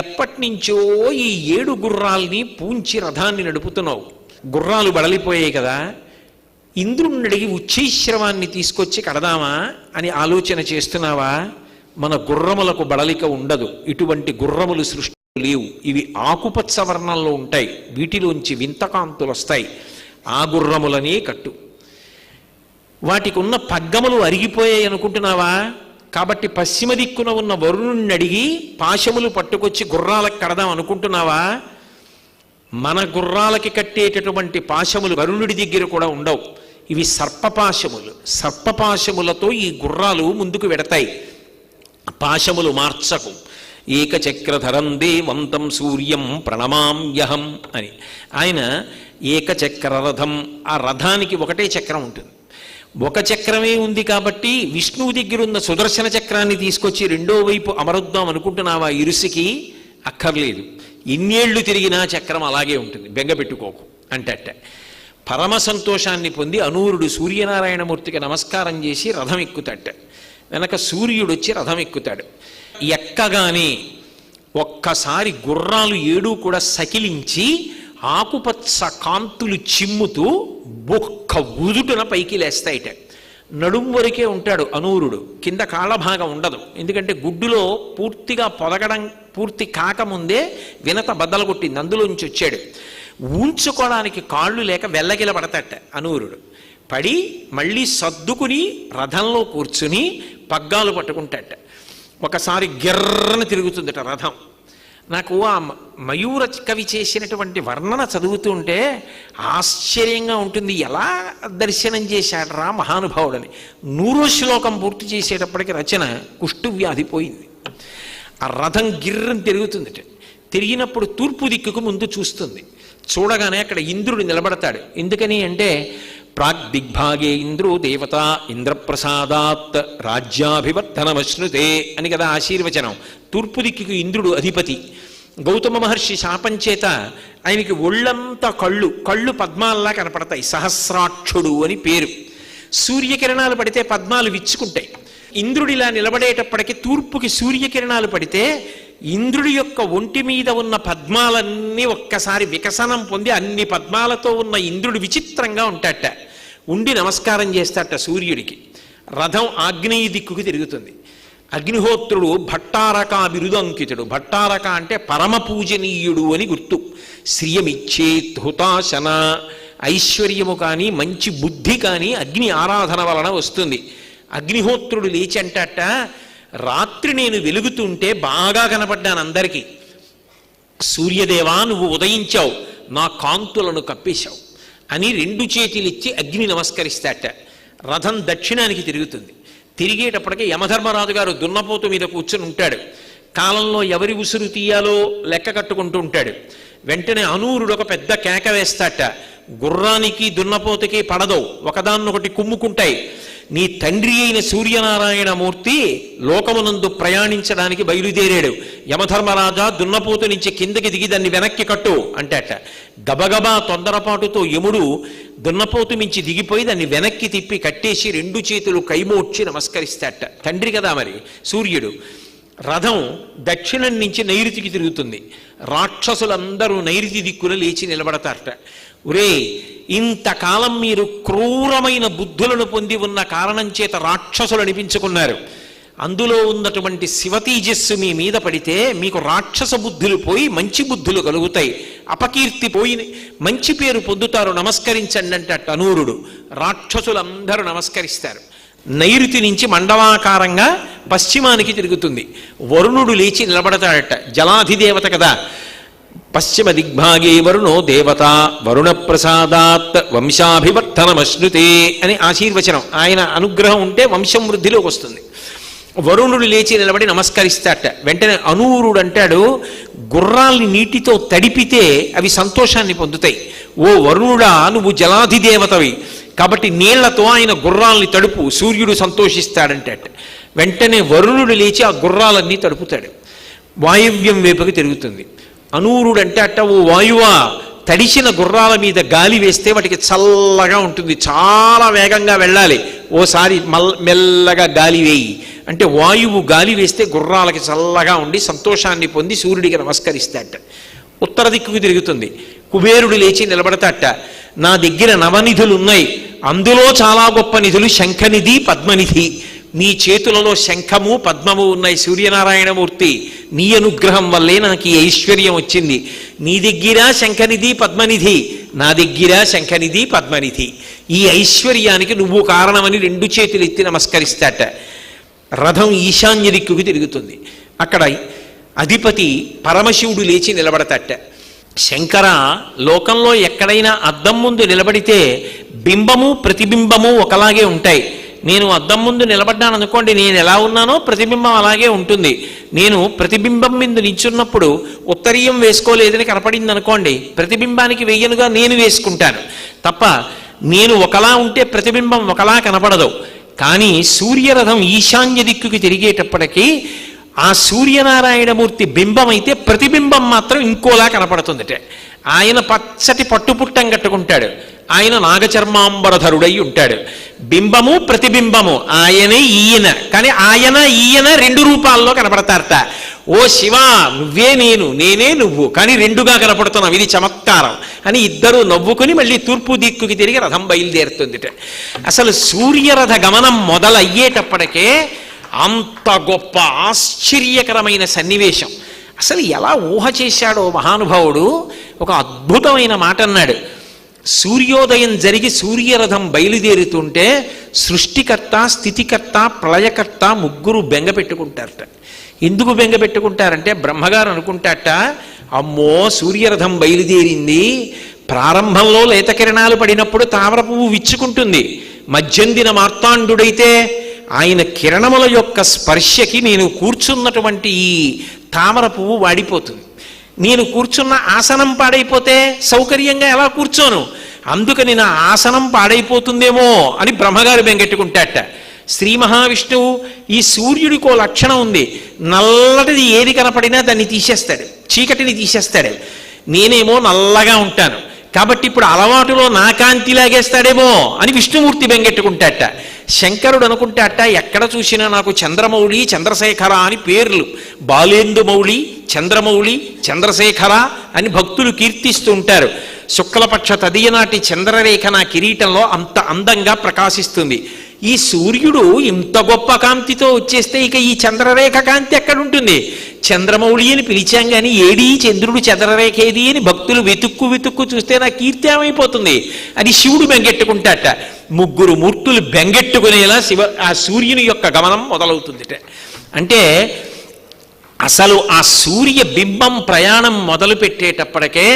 ఎప్పటి నుంచో ఈ 7 గుర్రాల్ని పూంచి రథాన్ని నడుపుతున్నావు, గుర్రాలు బడలిపోయాయి కదా, ఇంద్రుణ్ణి అడిగి ఉచ్చైశ్రవాన్ని తీసుకొచ్చి కడదామా అని ఆలోచన చేస్తున్నావా? మన గుర్రములకు బడలిక ఉండదు, ఇటువంటి గుర్రములు సృష్టి లేవు, ఇవి ఆకుపచ్చ వర్ణంలో ఉంటాయి, వీటిలోంచి వింతకాంతులు వస్తాయి, ఆ గుర్రములనే కట్టు. వాటికి ఉన్న పగ్గములు అరిగిపోయాయి అనుకుంటున్నావా? కాబట్టి పశ్చిమ దిక్కున ఉన్న వరుణుణ్ణి అడిగి పాశములు పట్టుకొచ్చి గుర్రాలకు కడదాం అనుకుంటున్నావా? మన గుర్రాలకి కట్టేటటువంటి పాశములు వరుణుడి దగ్గర కూడా ఉండవు, ఇవి సర్పపాశములు. సర్పపాశములతో ఈ గుర్రాలు ముందుకు వెడతాయి, పాశములు మార్చకు. ఏకచక్రధరం దేవంతం సూర్యం ప్రణమామ్యహం అని ఆయన ఏకచక్ర రథం, ఆ రథానికి ఒకటే చక్రం ఉంటుంది. ఒక చక్రమే ఉంది కాబట్టి విష్ణువు దగ్గర ఉన్న సుదర్శన చక్రాన్ని తీసుకొచ్చి రెండో వైపు అమరుద్దాం అనుకుంటున్నావా? ఇరుసికి అక్కర్లేదు, ఎన్నేళ్లు తిరిగినా చక్రం అలాగే ఉంటుంది, బెంగపెట్టుకోకు అంటట. పరమ సంతోషాన్ని పొంది అనూరుడు సూర్యనారాయణమూర్తికి నమస్కారం చేసి రథం ఎక్కుతాట. వెనక సూర్యుడు వచ్చి రథం ఎక్కుతాడు. ఎక్కగానే ఒక్కసారి గుర్రాలు 7 కూడా సకిలించి ఆకుపచ్చ కాంతులు చిమ్ముతూ బొక్క ఉదుటున పైకి లేస్తాయిట. నడుం వరకే ఉంటాడు అనూరుడు, కింద కాళ్ళ భాగం ఉండదు. ఎందుకంటే గుడ్డులో పూర్తిగా పొదగడం పూర్తి కాకముందే వినత బద్దలు కొట్టింది, అందులోంచి వచ్చాడు. ఊంచుకోవడానికి కాళ్ళు లేక వెల్లగిల పడతాట అనూరుడు. పడి మళ్ళీ సర్దుకుని రథంలో కూర్చుని పగ్గాలు పట్టుకుంటాట. ఒకసారి గిర్రన తిరుగుతుందట రథం. నాకు ఆ మయూర కవి చేసినటువంటి వర్ణన చదువుతుంటే ఆశ్చర్యంగా ఉంటుంది. ఎలా దర్శనం చేశాడు రా మహానుభావుడని. 100వ శ్లోకం పూర్తి చేసేటప్పటికి రచన కుష్ఠవ్యాధి పోయింది. ఆ రథం గిర్రని తిరుగుతుందట. తిరిగినప్పుడు తూర్పు దిక్కుకు ముందు చూస్తుంది. చూడగానే అక్కడ ఇంద్రుడు నిలబడతాడు. ఎందుకని అంటే ప్రాగ్దిగ్భాగే ఇంద్రో దేవత ఇంద్రప్రసాదాత్ రాజ్యాభివర్ధనమశ్నుతే అని కదా ఆశీర్వచనం. తూర్పు దిక్కుకు ఇంద్రుడు అధిపతి. గౌతమ మహర్షి శాపం చేత ఆయనకి ఒళ్ళంతా కళ్ళు పద్మాల్లా కనపడతాయి. సహస్రాక్షుడు అని పేరు. సూర్యకిరణాలు పడితే పద్మాలు విచ్చుకుంటాయి. ఇంద్రుడిలా నిలబడేటప్పటికి తూర్పుకి సూర్యకిరణాలు పడితే ఇంద్రుడి యొక్క ఒంటి మీద ఉన్న పద్మాలన్నీ ఒక్కసారి వికసనం పొంది అన్ని పద్మాలతో ఉన్న ఇంద్రుడు విచిత్రంగా ఉంటాట. ఉండి నమస్కారం చేస్తాట సూర్యుడికి. రథం ఆగ్నేయ దిక్కుకు తిరుగుతుంది. అగ్నిహోత్రుడు భట్టారక బిరుదంకితుడు. భట్టారక అంటే పరమ పూజనీయుడు అని గుర్తు. శ్రియమిచ్చేత్ హుతాశన, ఐశ్వర్యము కానీ మంచి బుద్ధి కానీ అగ్ని ఆరాధన వలన వస్తుంది. అగ్నిహోత్రుడు లేచి అంటాట, రాత్రి నేను వెలుగుతుంటే బాగా కనపడ్డాను అందరికీ. సూర్యదేవా, నువ్వు ఉదయించావు, నా కాంతులను కప్పేశావు అని 2 చేతులిచ్చి అగ్ని నమస్కరిస్తాట. రథం దక్షిణానికి తిరుగుతుంది. తిరిగేటప్పటికీ యమధర్మరాజు గారు దున్నపోతు మీద కూర్చుని ఉంటాడు. కాలంలో ఎవరి ఉసురు తీయాలో లెక్క కట్టుకుంటూ ఉంటాడు. వెంటనే అనూరుడు ఒక పెద్ద కేక వేస్తాట. గుర్రానికి దున్నపోతుకి పడదో, ఒకదాన్నొకటి కుమ్ముకుంటాయి. నీ తండ్రి అయిన సూర్యనారాయణమూర్తి లోకమునందు ప్రయాణించడానికి బయలుదేరాడు. యమధర్మరాజా, దున్నపోతు నుంచి కిందకి దిగి దాన్ని వెనక్కి కట్టు అంటాట. గబగబా తొందరపాటుతో యముడు దున్నపోతు మించి దిగిపోయి దాన్ని వెనక్కి తిప్పి కట్టేసి 2 చేతులు కైమోడ్చి నమస్కరిస్తాట. తండ్రి కదా మరి సూర్యుడు. రథం దక్షిణం నుంచి నైరుతికి తిరుగుతుంది. రాక్షసులందరూ నైరుతి దిక్కున లేచి నిలబడతారట. ఒరే, ఇంతకాలం మీరు క్రూరమైన బుద్ధులను పొంది ఉన్న కారణం చేత రాక్షసులు అనిపించుకున్నారు. అందులో ఉన్నటువంటి శివతేజస్సు మీ మీద పడితే మీకు రాక్షస బుద్ధులు పోయి మంచి బుద్ధులు కలుగుతాయి, అపకీర్తి పోయి మంచి పేరు పొందుతారు, నమస్కరించండి అంటే అనూరుడు. రాక్షసులందరూ నమస్కరిస్తారు. నైరుతి నుంచి మండలాకారంగా పశ్చిమానికి తిరుగుతుంది. వరుణుడు లేచి నిలబడతాడట, జలాధిదేవత కదా. పశ్చిమ దిగ్భాగే వరుణో దేవత వరుణ ప్రసాదాత్ వంశాభివర్ధనమశ్నుతే అని ఆశీర్వచనం. ఆయన అనుగ్రహం ఉంటే వంశం వృద్ధిలోకి వస్తుంది. వరుణుడు లేచి నిలబడి నమస్కరిస్తాట. వెంటనే అనూరుడు అంటాడు, గుర్రాల్ని నీటితో తడిపితే అవి సంతోషాన్ని పొందుతాయి. ఓ వరుణుడా, నువ్వు జలాధిదేవతవి కాబట్టి నీళ్లతో ఆయన గుర్రాల్ని తడుపు, సూర్యుడు సంతోషిస్తాడంటే. వెంటనే వరుణుడు లేచి ఆ గుర్రాలన్నీ తడుపుతాడు. వాయువ్యం వైపుకి తిరుగుతుంది. అనూరుడు అంటే ఓ వాయువా, తడిసిన గుర్రాల మీద గాలి వేస్తే వాటికి చల్లగా ఉంటుంది, చాలా వేగంగా వెళ్ళాలి, ఓసారి మెల్లగా గాలి వేయి అంటే వాయువు గాలి వేస్తే గుర్రాలకి చల్లగా ఉండి సంతోషాన్ని పొంది సూర్యుడికి నమస్కరిస్తాట. ఉత్తర దిక్కుకు తిరుగుతుంది. కుబేరుడు లేచి నిలబడతాట, నా దగ్గర నవనిధులు ఉన్నాయి, అందులో చాలా గొప్ప నిధులు శంఖనిధి పద్మనిధి. నీ చేతులలో శంఖము పద్మము ఉన్నాయి సూర్యనారాయణమూర్తి, నీ అనుగ్రహం వల్లే నాకు ఈ ఐశ్వర్యం వచ్చింది. నీ దగ్గర శంఖనిధి పద్మనిధి, నా దగ్గర శంఖనిధి పద్మనిధి, ఈ ఐశ్వర్యానికి నువ్వు కారణమని రెండు చేతులు ఎత్తి నమస్కరిస్తాట. రథం ఈశాన్య దిక్కుకు తిరుగుతుంది. అక్కడ అధిపతి పరమశివుడు లేచి నిలబడతాట. శంకర, లోకంలో ఎక్కడైనా అద్దం ముందు నిలబడితే బింబము ప్రతిబింబము ఒకలాగే ఉంటాయి. నేను అద్దం ముందు నిలబడ్డాను అనుకోండి, నేను ఎలా ఉన్నానో ప్రతిబింబం అలాగే ఉంటుంది. నేను ప్రతిబింబం మీద నిల్చున్నప్పుడు ఉత్తరీయం వేసుకోలేదని కనపడింది అనుకోండి, ప్రతిబింబానికి వెయ్యనుగా నేను వేసుకుంటాను తప్ప నేను ఒకలా ఉంటే ప్రతిబింబం ఒకలా కనపడదు. కానీ సూర్యరథం ఈశాన్య దిక్కుకి తిరిగేటప్పటికీ ఆ సూర్యనారాయణమూర్తి బింబం అయితే ప్రతిబింబం మాత్రం ఇంకోలా కనపడుతుందట. ఆయన పచ్చటి పట్టుపుట్టం కట్టుకుంటాడు, ఆయన నాగచర్మాంబరధరుడై ఉంటాడు. బింబము ప్రతిబింబము ఆయనే ఈయన, కానీ ఆయన ఈయన రెండు రూపాల్లో కనపడతారట. ఓ శివ, నువ్వే నేను, నేనే నువ్వు, కానీ రెండుగా కనపడుతున్నావు, ఇది చమత్కారం అని ఇద్దరు నవ్వుకుని మళ్ళీ తూర్పు దిక్కుకి తిరిగి రథం బయలుదేరుతుందిట. అసలు సూర్యరథ గమనం మొదలయ్యేటప్పటికే అంత గొప్ప ఆశ్చర్యకరమైన సన్నివేశం. అసలు ఎలా ఊహ చేశాడో మహానుభావుడు. ఒక అద్భుతమైన మాట అన్నాడు. సూర్యోదయం జరిగి సూర్యరథం బయలుదేరుతుంటే సృష్టికర్త, స్థితికర్త, ప్రళయకర్త ముగ్గురు బెంగ పెట్టుకుంటారట. ఎందుకు బెంగ పెట్టుకుంటారంటే బ్రహ్మగారు అనుకుంటారట, అమ్మో సూర్యరథం బయలుదేరింది, ప్రారంభంలో లేత కిరణాలు పడినప్పుడు తామర పువ్వు విచ్చుకుంటుంది, మధ్యందిన మార్తాండుడైతే ఆయన కిరణముల యొక్క స్పర్శకి నేను కూర్చున్నటువంటి ఈ తామర పువ్వు వాడిపోతుంది, నేను కూర్చున్న ఆసనం పాడైపోతే సౌకర్యంగా ఎలా కూర్చోను, అందుకని నా ఆసనం పాడైపోతుందేమో అని బ్రహ్మగారు బెంగెట్టుకుంటాట. శ్రీ మహావిష్ణువు ఈ సూర్యుడికో లక్షణం ఉంది, నల్లటిది ఏది కనపడినా దాన్ని తీసేస్తాడు, చీకటిని తీసేస్తాడు. నేనేమో నల్లగా ఉంటాను కాబట్టి ఇప్పుడు అలవాటులో నా కాంతి లాగేస్తాడేమో అని విష్ణుమూర్తి బెంగెట్టుకుంటాట. శంకరుడు అనుకుంటాట, ఎక్కడ చూసినా నాకు చంద్రమౌళి చంద్రశేఖర అని పేర్లు, బాలేందుమౌళి చంద్రమౌళి చంద్రశేఖర అని భక్తులు కీర్తిస్తూ ఉంటారు. శుక్లపక్ష తదియనాటి చంద్రరేఖ నా కిరీటంలో అంత అందంగా ప్రకాశిస్తుంది. ఈ సూర్యుడు ఇంత గొప్ప కాంతితో వచ్చేస్తే ఇక ఈ చంద్రరేఖ కాంతి ఎక్కడుంటుంది? చంద్రమౌళి అని పిలిచాం కానీ ఏడీ చంద్రుడు చంద్రరేఖ ఏది అని భక్తులు వెతుక్కు చూస్తే నా కీర్తి ఏమైపోతుంది అని శివుడు బెంగెట్టుకుంటాట. ముగ్గురు మూర్తులు బెంగెట్టుకునేలా ఆ సూర్యుని యొక్క గమనం మొదలవుతుందిట. అంటే అసలు ఆ సూర్య బింబం ప్రయాణం మొదలు పెట్టేటప్పటికే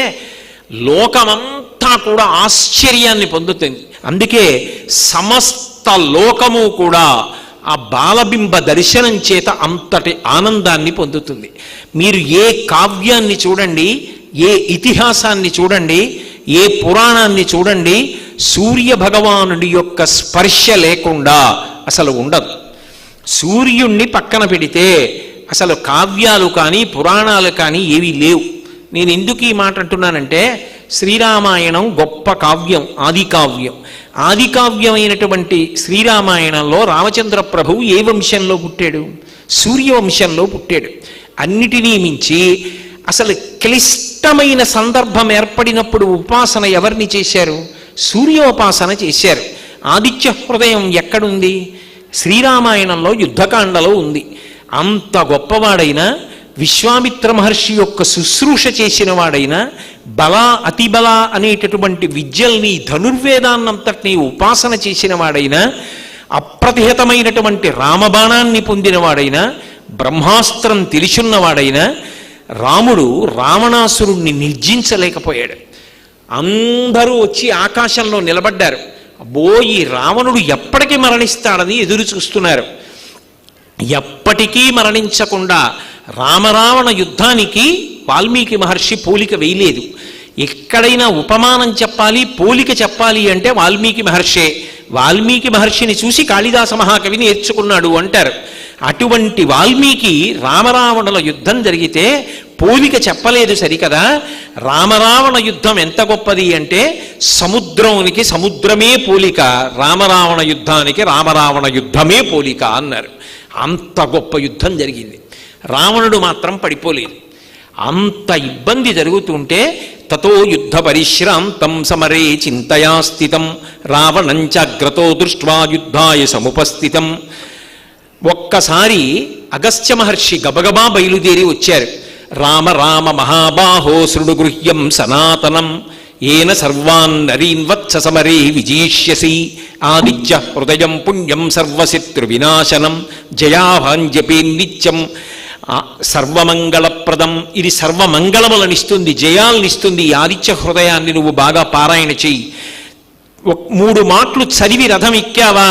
లోకమంతా కూడా ఆశ్చర్యాన్ని పొందుతుంది. అందుకే సమస్త లోకము కూడా ఆ బాలబింబ దర్శనం చేత అంతటి ఆనందాన్ని పొందుతుంది. మీరు ఏ కావ్యాన్ని చూడండి, ఏ ఇతిహాసాన్ని చూడండి, ఏ పురాణాన్ని చూడండి, సూర్య భగవానుడి యొక్క స్పర్శ లేకుండా అసలు ఉండదు. సూర్యుణ్ణి పక్కన పెడితే అసలు కావ్యాలు కానీ పురాణాలు కానీ ఏవీ లేవు. నేను ఎందుకు ఈ మాట అంటున్నానంటే, శ్రీరామాయణం గొప్ప కావ్యం, ఆది కావ్యం. ఆది కావ్యమైనటువంటి శ్రీరామాయణంలో రామచంద్ర ప్రభువు ఏ వంశంలో పుట్టాడు? సూర్యవంశంలో పుట్టాడు. అన్నిటినీ మించి అసలు క్లిష్టమైన సందర్భం ఏర్పడినప్పుడు ఉపాసన ఎవరిని చేశారు? సూర్యోపాసన చేశారు. ఆదిత్య హృదయం ఎక్కడుంది? శ్రీరామాయణంలో యుద్ధకాండలో ఉంది. అంత గొప్పవాడైనా, విశ్వామిత్ర మహర్షి యొక్క శుశ్రూష చేసిన వాడైనా, బల అతిబల అనేటటువంటి విద్యల్ని, ధనుర్వేదాన్నంతటినీ ఉపాసన చేసిన వాడైనా, అప్రతిహతమైనటువంటి రామబాణాన్ని పొందినవాడైనా, బ్రహ్మాస్త్రం తెలిసున్నవాడైనా, రాముడు రావణాసురుణ్ణి నిర్జించలేకపోయాడు. అందరూ వచ్చి ఆకాశంలో నిలబడ్డారు. అబ్బో, ఈ రావణుడు ఎప్పటికీ మరణిస్తాడని ఎదురు చూస్తున్నారు. ఎప్పటికీ మరణించకుండా రామరావణ యుద్ధానికి వాల్మీకి మహర్షి పోలిక వేయలేదు. ఎక్కడైనా ఉపమానం చెప్పాలి, పోలిక చెప్పాలి అంటే వాల్మీకి మహర్షే. వాల్మీకి మహర్షిని చూసి కాళిదాస మహాకవి నేర్చుకున్నాడు అంటారు. అటువంటి వాల్మీకి రామరావణుల యుద్ధం జరిగితే పోలిక చెప్పలేదు సరికదా. రామరావణ యుద్ధం ఎంత గొప్పది అంటే సముద్రానికి సముద్రమే పోలిక, రామరావణ యుద్ధానికి రామరావణ యుద్ధమే పోలిక అన్నారు. అంత గొప్ప యుద్ధం జరిగింది. రావణుడు మాత్రం పడిపోలేదు. అంత ఇబ్బంది జరుగుతుంటే తతో యుద్ధ పరిశ్రాంతం సమరే చింతయా స్థితం రావణంచాగ్రతో దృష్ట్వా యుద్ధాయ సముపస్థితం. ఒక్కసారి అగస్త్య మహర్షి గబగబా బయలుదేరి వచ్చారు. రామ రామ మహాబాహో శృణుగృహ్యం సనాతనం ఏన సర్వాన్ నరీన్ వత్స సమరే విజీష్యసి ఆదిత్య హృదయం పుణ్యం సర్వశత్రు వినాశనం జయాభాంజపే నిత్యం సర్వమంగళప్రదం. ఇది సర్వమంగళములనిస్తుంది, జయాలనిస్తుంది. ఈ ఆదిత్య హృదయాన్ని నువ్వు బాగా పారాయణ చెయ్యి. 3 మాటలు చదివి రథం ఎక్కావా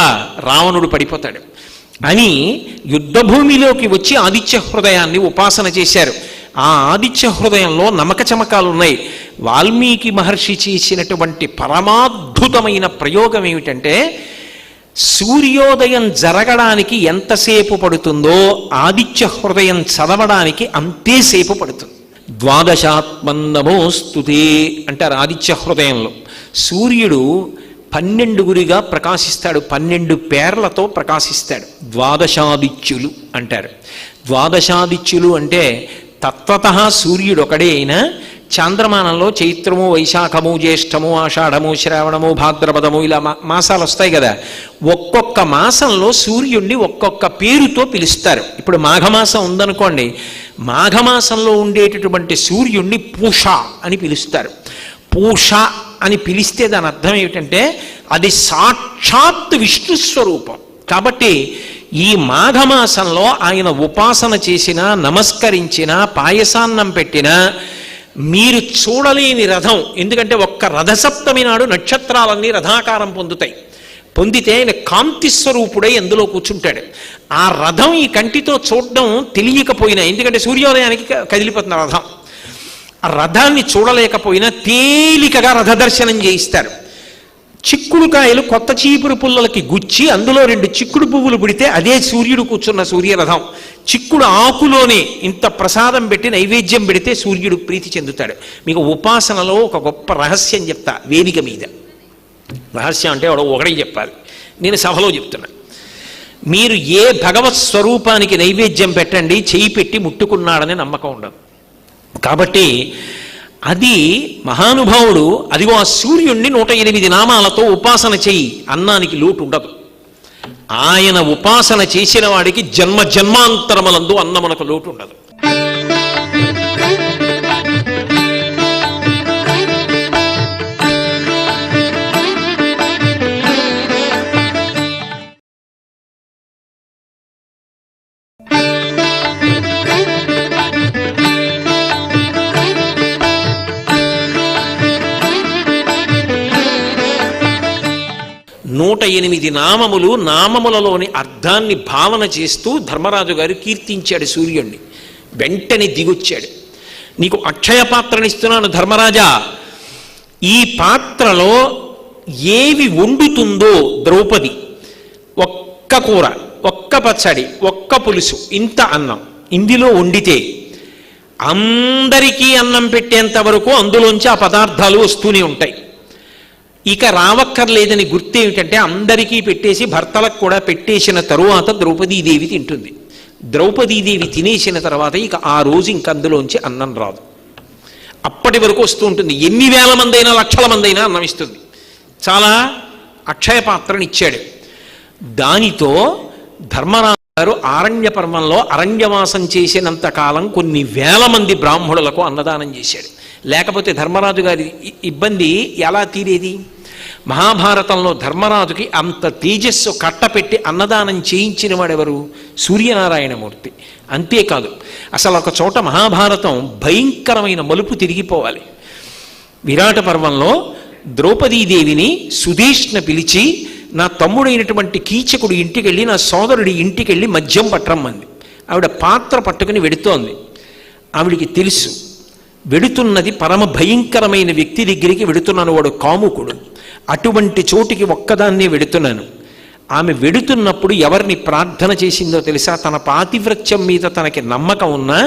రావణుడు పడిపోతాడు అని యుద్ధభూమిలోకి వచ్చి ఆదిత్య హృదయాన్ని ఉపాసన చేశారు. ఆ ఆదిత్య హృదయంలో నమక చమకాలున్నాయి. వాల్మీకి మహర్షి చేసినటువంటి పరమాద్భుతమైన ప్రయోగం ఏమిటంటే, సూర్యోదయం జరగడానికి ఎంతసేపు పడుతుందో ఆదిత్య హృదయం చదవడానికి అంతేసేపు పడుతుంది. ద్వాదశాత్మన్నమోస్తుతే అంటారు ఆదిత్య హృదయంలో. సూర్యుడు 12 ప్రకాశిస్తాడు, 12 పేర్లతో ప్రకాశిస్తాడు. ద్వాదశాదిత్యులు అంటారు. ద్వాదశాదిత్యులు అంటే తత్వతః సూర్యుడు ఒకడే అయినా చాంద్రమానంలో చైత్రము, వైశాఖము, జ్యేష్ఠము, ఆషాఢము, శ్రావణము, భాద్రపదము ఇలా మాసాలు వస్తాయి కదా. ఒక్కొక్క మాసంలో సూర్యుడిని ఒక్కొక్క పేరుతో పిలుస్తారు. ఇప్పుడు మాఘమాసం ఉందనుకోండి, మాఘమాసంలో ఉండేటటువంటి సూర్యుడిని పూష అని పిలుస్తారు. పూష అని పిలిస్తే దాని అర్థం ఏమిటంటే అది సాక్షాత్ విష్ణు స్వరూపం. కాబట్టి ఈ మాఘమాసంలో ఆయన ఉపాసన చేసినా, నమస్కరించినా, పాయసాన్నం పెట్టినా మీరు చూడలేని రథం. ఎందుకంటే ఒక్క రథసప్తమి నాడు నక్షత్రాలన్నీ రథాకారం పొందుతాయి. పొందితే ఆయన కాంతి స్వరూపుడై అందులో కూర్చుంటాడు. ఆ రథం ఈ కంటితో చూడడం తెలియకపోయినా, ఎందుకంటే సూర్యోదయానికి కదిలిపోతున్న రథం, ఆ రథాన్ని చూడలేకపోయినా తేలికగా రథ దర్శనం చేయిస్తారు. చిక్కుడుకాయలు కొత్త చీపురు పుల్లలకి గుచ్చి అందులో 2 చిక్కుడు పువ్వులు పుడితే అదే సూర్యుడు కూర్చున్న సూర్యరథం. చిక్కుడు ఆకులోనే ఇంత ప్రసాదం పెట్టి నైవేద్యం పెడితే సూర్యుడు ప్రీతి చెందుతాడు. మీకు ఉపాసనలో ఒక గొప్ప రహస్యం చెప్తా. వేదిక మీద రహస్యం అంటే ఒకడే చెప్పాలి, నేను సభలో చెప్తున్నా. మీరు ఏ భగవత్ స్వరూపానికి నైవేద్యం పెట్టండి, చేయి పెట్టి ముట్టుకున్నాడని నమ్మకం ఉండదు. కాబట్టి అది మహానుభావుడు, అదిగో ఆ సూర్యుణ్ణి 108 నామాలతో ఉపాసన చెయ్యి, అన్నానికి లోటు ఉండదు. ఆయన ఉపాసన చేసిన వాడికి జన్మ జన్మాంతరములందు అన్నమునకు లోటు ఉండదు. నూట 8 నామములు, నామములలోని అర్థాన్ని భావన చేస్తూ ధర్మరాజు గారు కీర్తించాడు సూర్యుణ్ణి. వెంటనే దిగొచ్చాడు. నీకు అక్షయ పాత్రనిస్తున్నాను ధర్మరాజా, ఈ పాత్రలో ఏవి వండుతుందో ద్రౌపది, ఒక్క కూర, ఒక్క పచ్చడి, ఒక్క పులుసు, ఇంత అన్నం ఇందులో వండితే అందరికీ అన్నం పెట్టేంత వరకు అందులోంచి ఆ పదార్థాలు వస్తూనే ఉంటాయి. ఇక రావక్కర్లేదని గుర్తు ఏమిటంటే అందరికీ పెట్టేసి భర్తలకు కూడా పెట్టేసిన తరువాత ద్రౌపదీదేవి తింటుంది. ద్రౌపదీదేవి తినేసిన తర్వాత ఇక ఆ రోజు ఇంక అందులోంచి అన్నం రాదు. అప్పటి వరకు వస్తూ ఉంటుంది. ఎన్ని వేల మంది అయినా, లక్షల మంది అయినా అన్నం ఇస్తుంది. చాలా అక్షయ పాత్రనిచ్చాడు. దానితో ధర్మరాజు గారు ఆరణ్య పర్వంలో అరణ్యవాసం చేసినంత కాలం కొన్ని వేల మంది బ్రాహ్మణులకు అన్నదానం చేశాడు. లేకపోతే ధర్మరాజు గారి ఇబ్బంది ఎలా తీరేది? మహాభారతంలో ధర్మరాజుకి అంత తేజస్సు కట్టపెట్టి అన్నదానం చేయించిన వాడెవరు? సూర్యనారాయణమూర్తి. అంతేకాదు, అసలు ఒక చోట మహాభారతం భయంకరమైన మలుపు తిరిగిపోవాలి. విరాట పర్వంలో ద్రౌపదీదేవిని సుధేష్ణ పిలిచి, నా తమ్ముడైనటువంటి కీచకుడు ఇంటికెళ్ళి, నా సోదరుడి ఇంటికెళ్ళి మద్యం పట్టరమ్మంది. ఆవిడ పాత్ర పట్టుకుని వెడుతోంది. ఆవిడికి తెలుసు వెడుతున్నది పరమ భయంకరమైన వ్యక్తి దగ్గరికి వెడుతున్నాను, వాడు కాముకుడు. అటువంటి చోటికి ఒక్కదాన్నే వెడుతున్నాను. ఆమె వెడుతున్నప్పుడు ఎవరిని ప్రార్థన చేసిందో తెలుసా? తన పాతివ్రత్యం మీద తనకి నమ్మకం ఉన్నా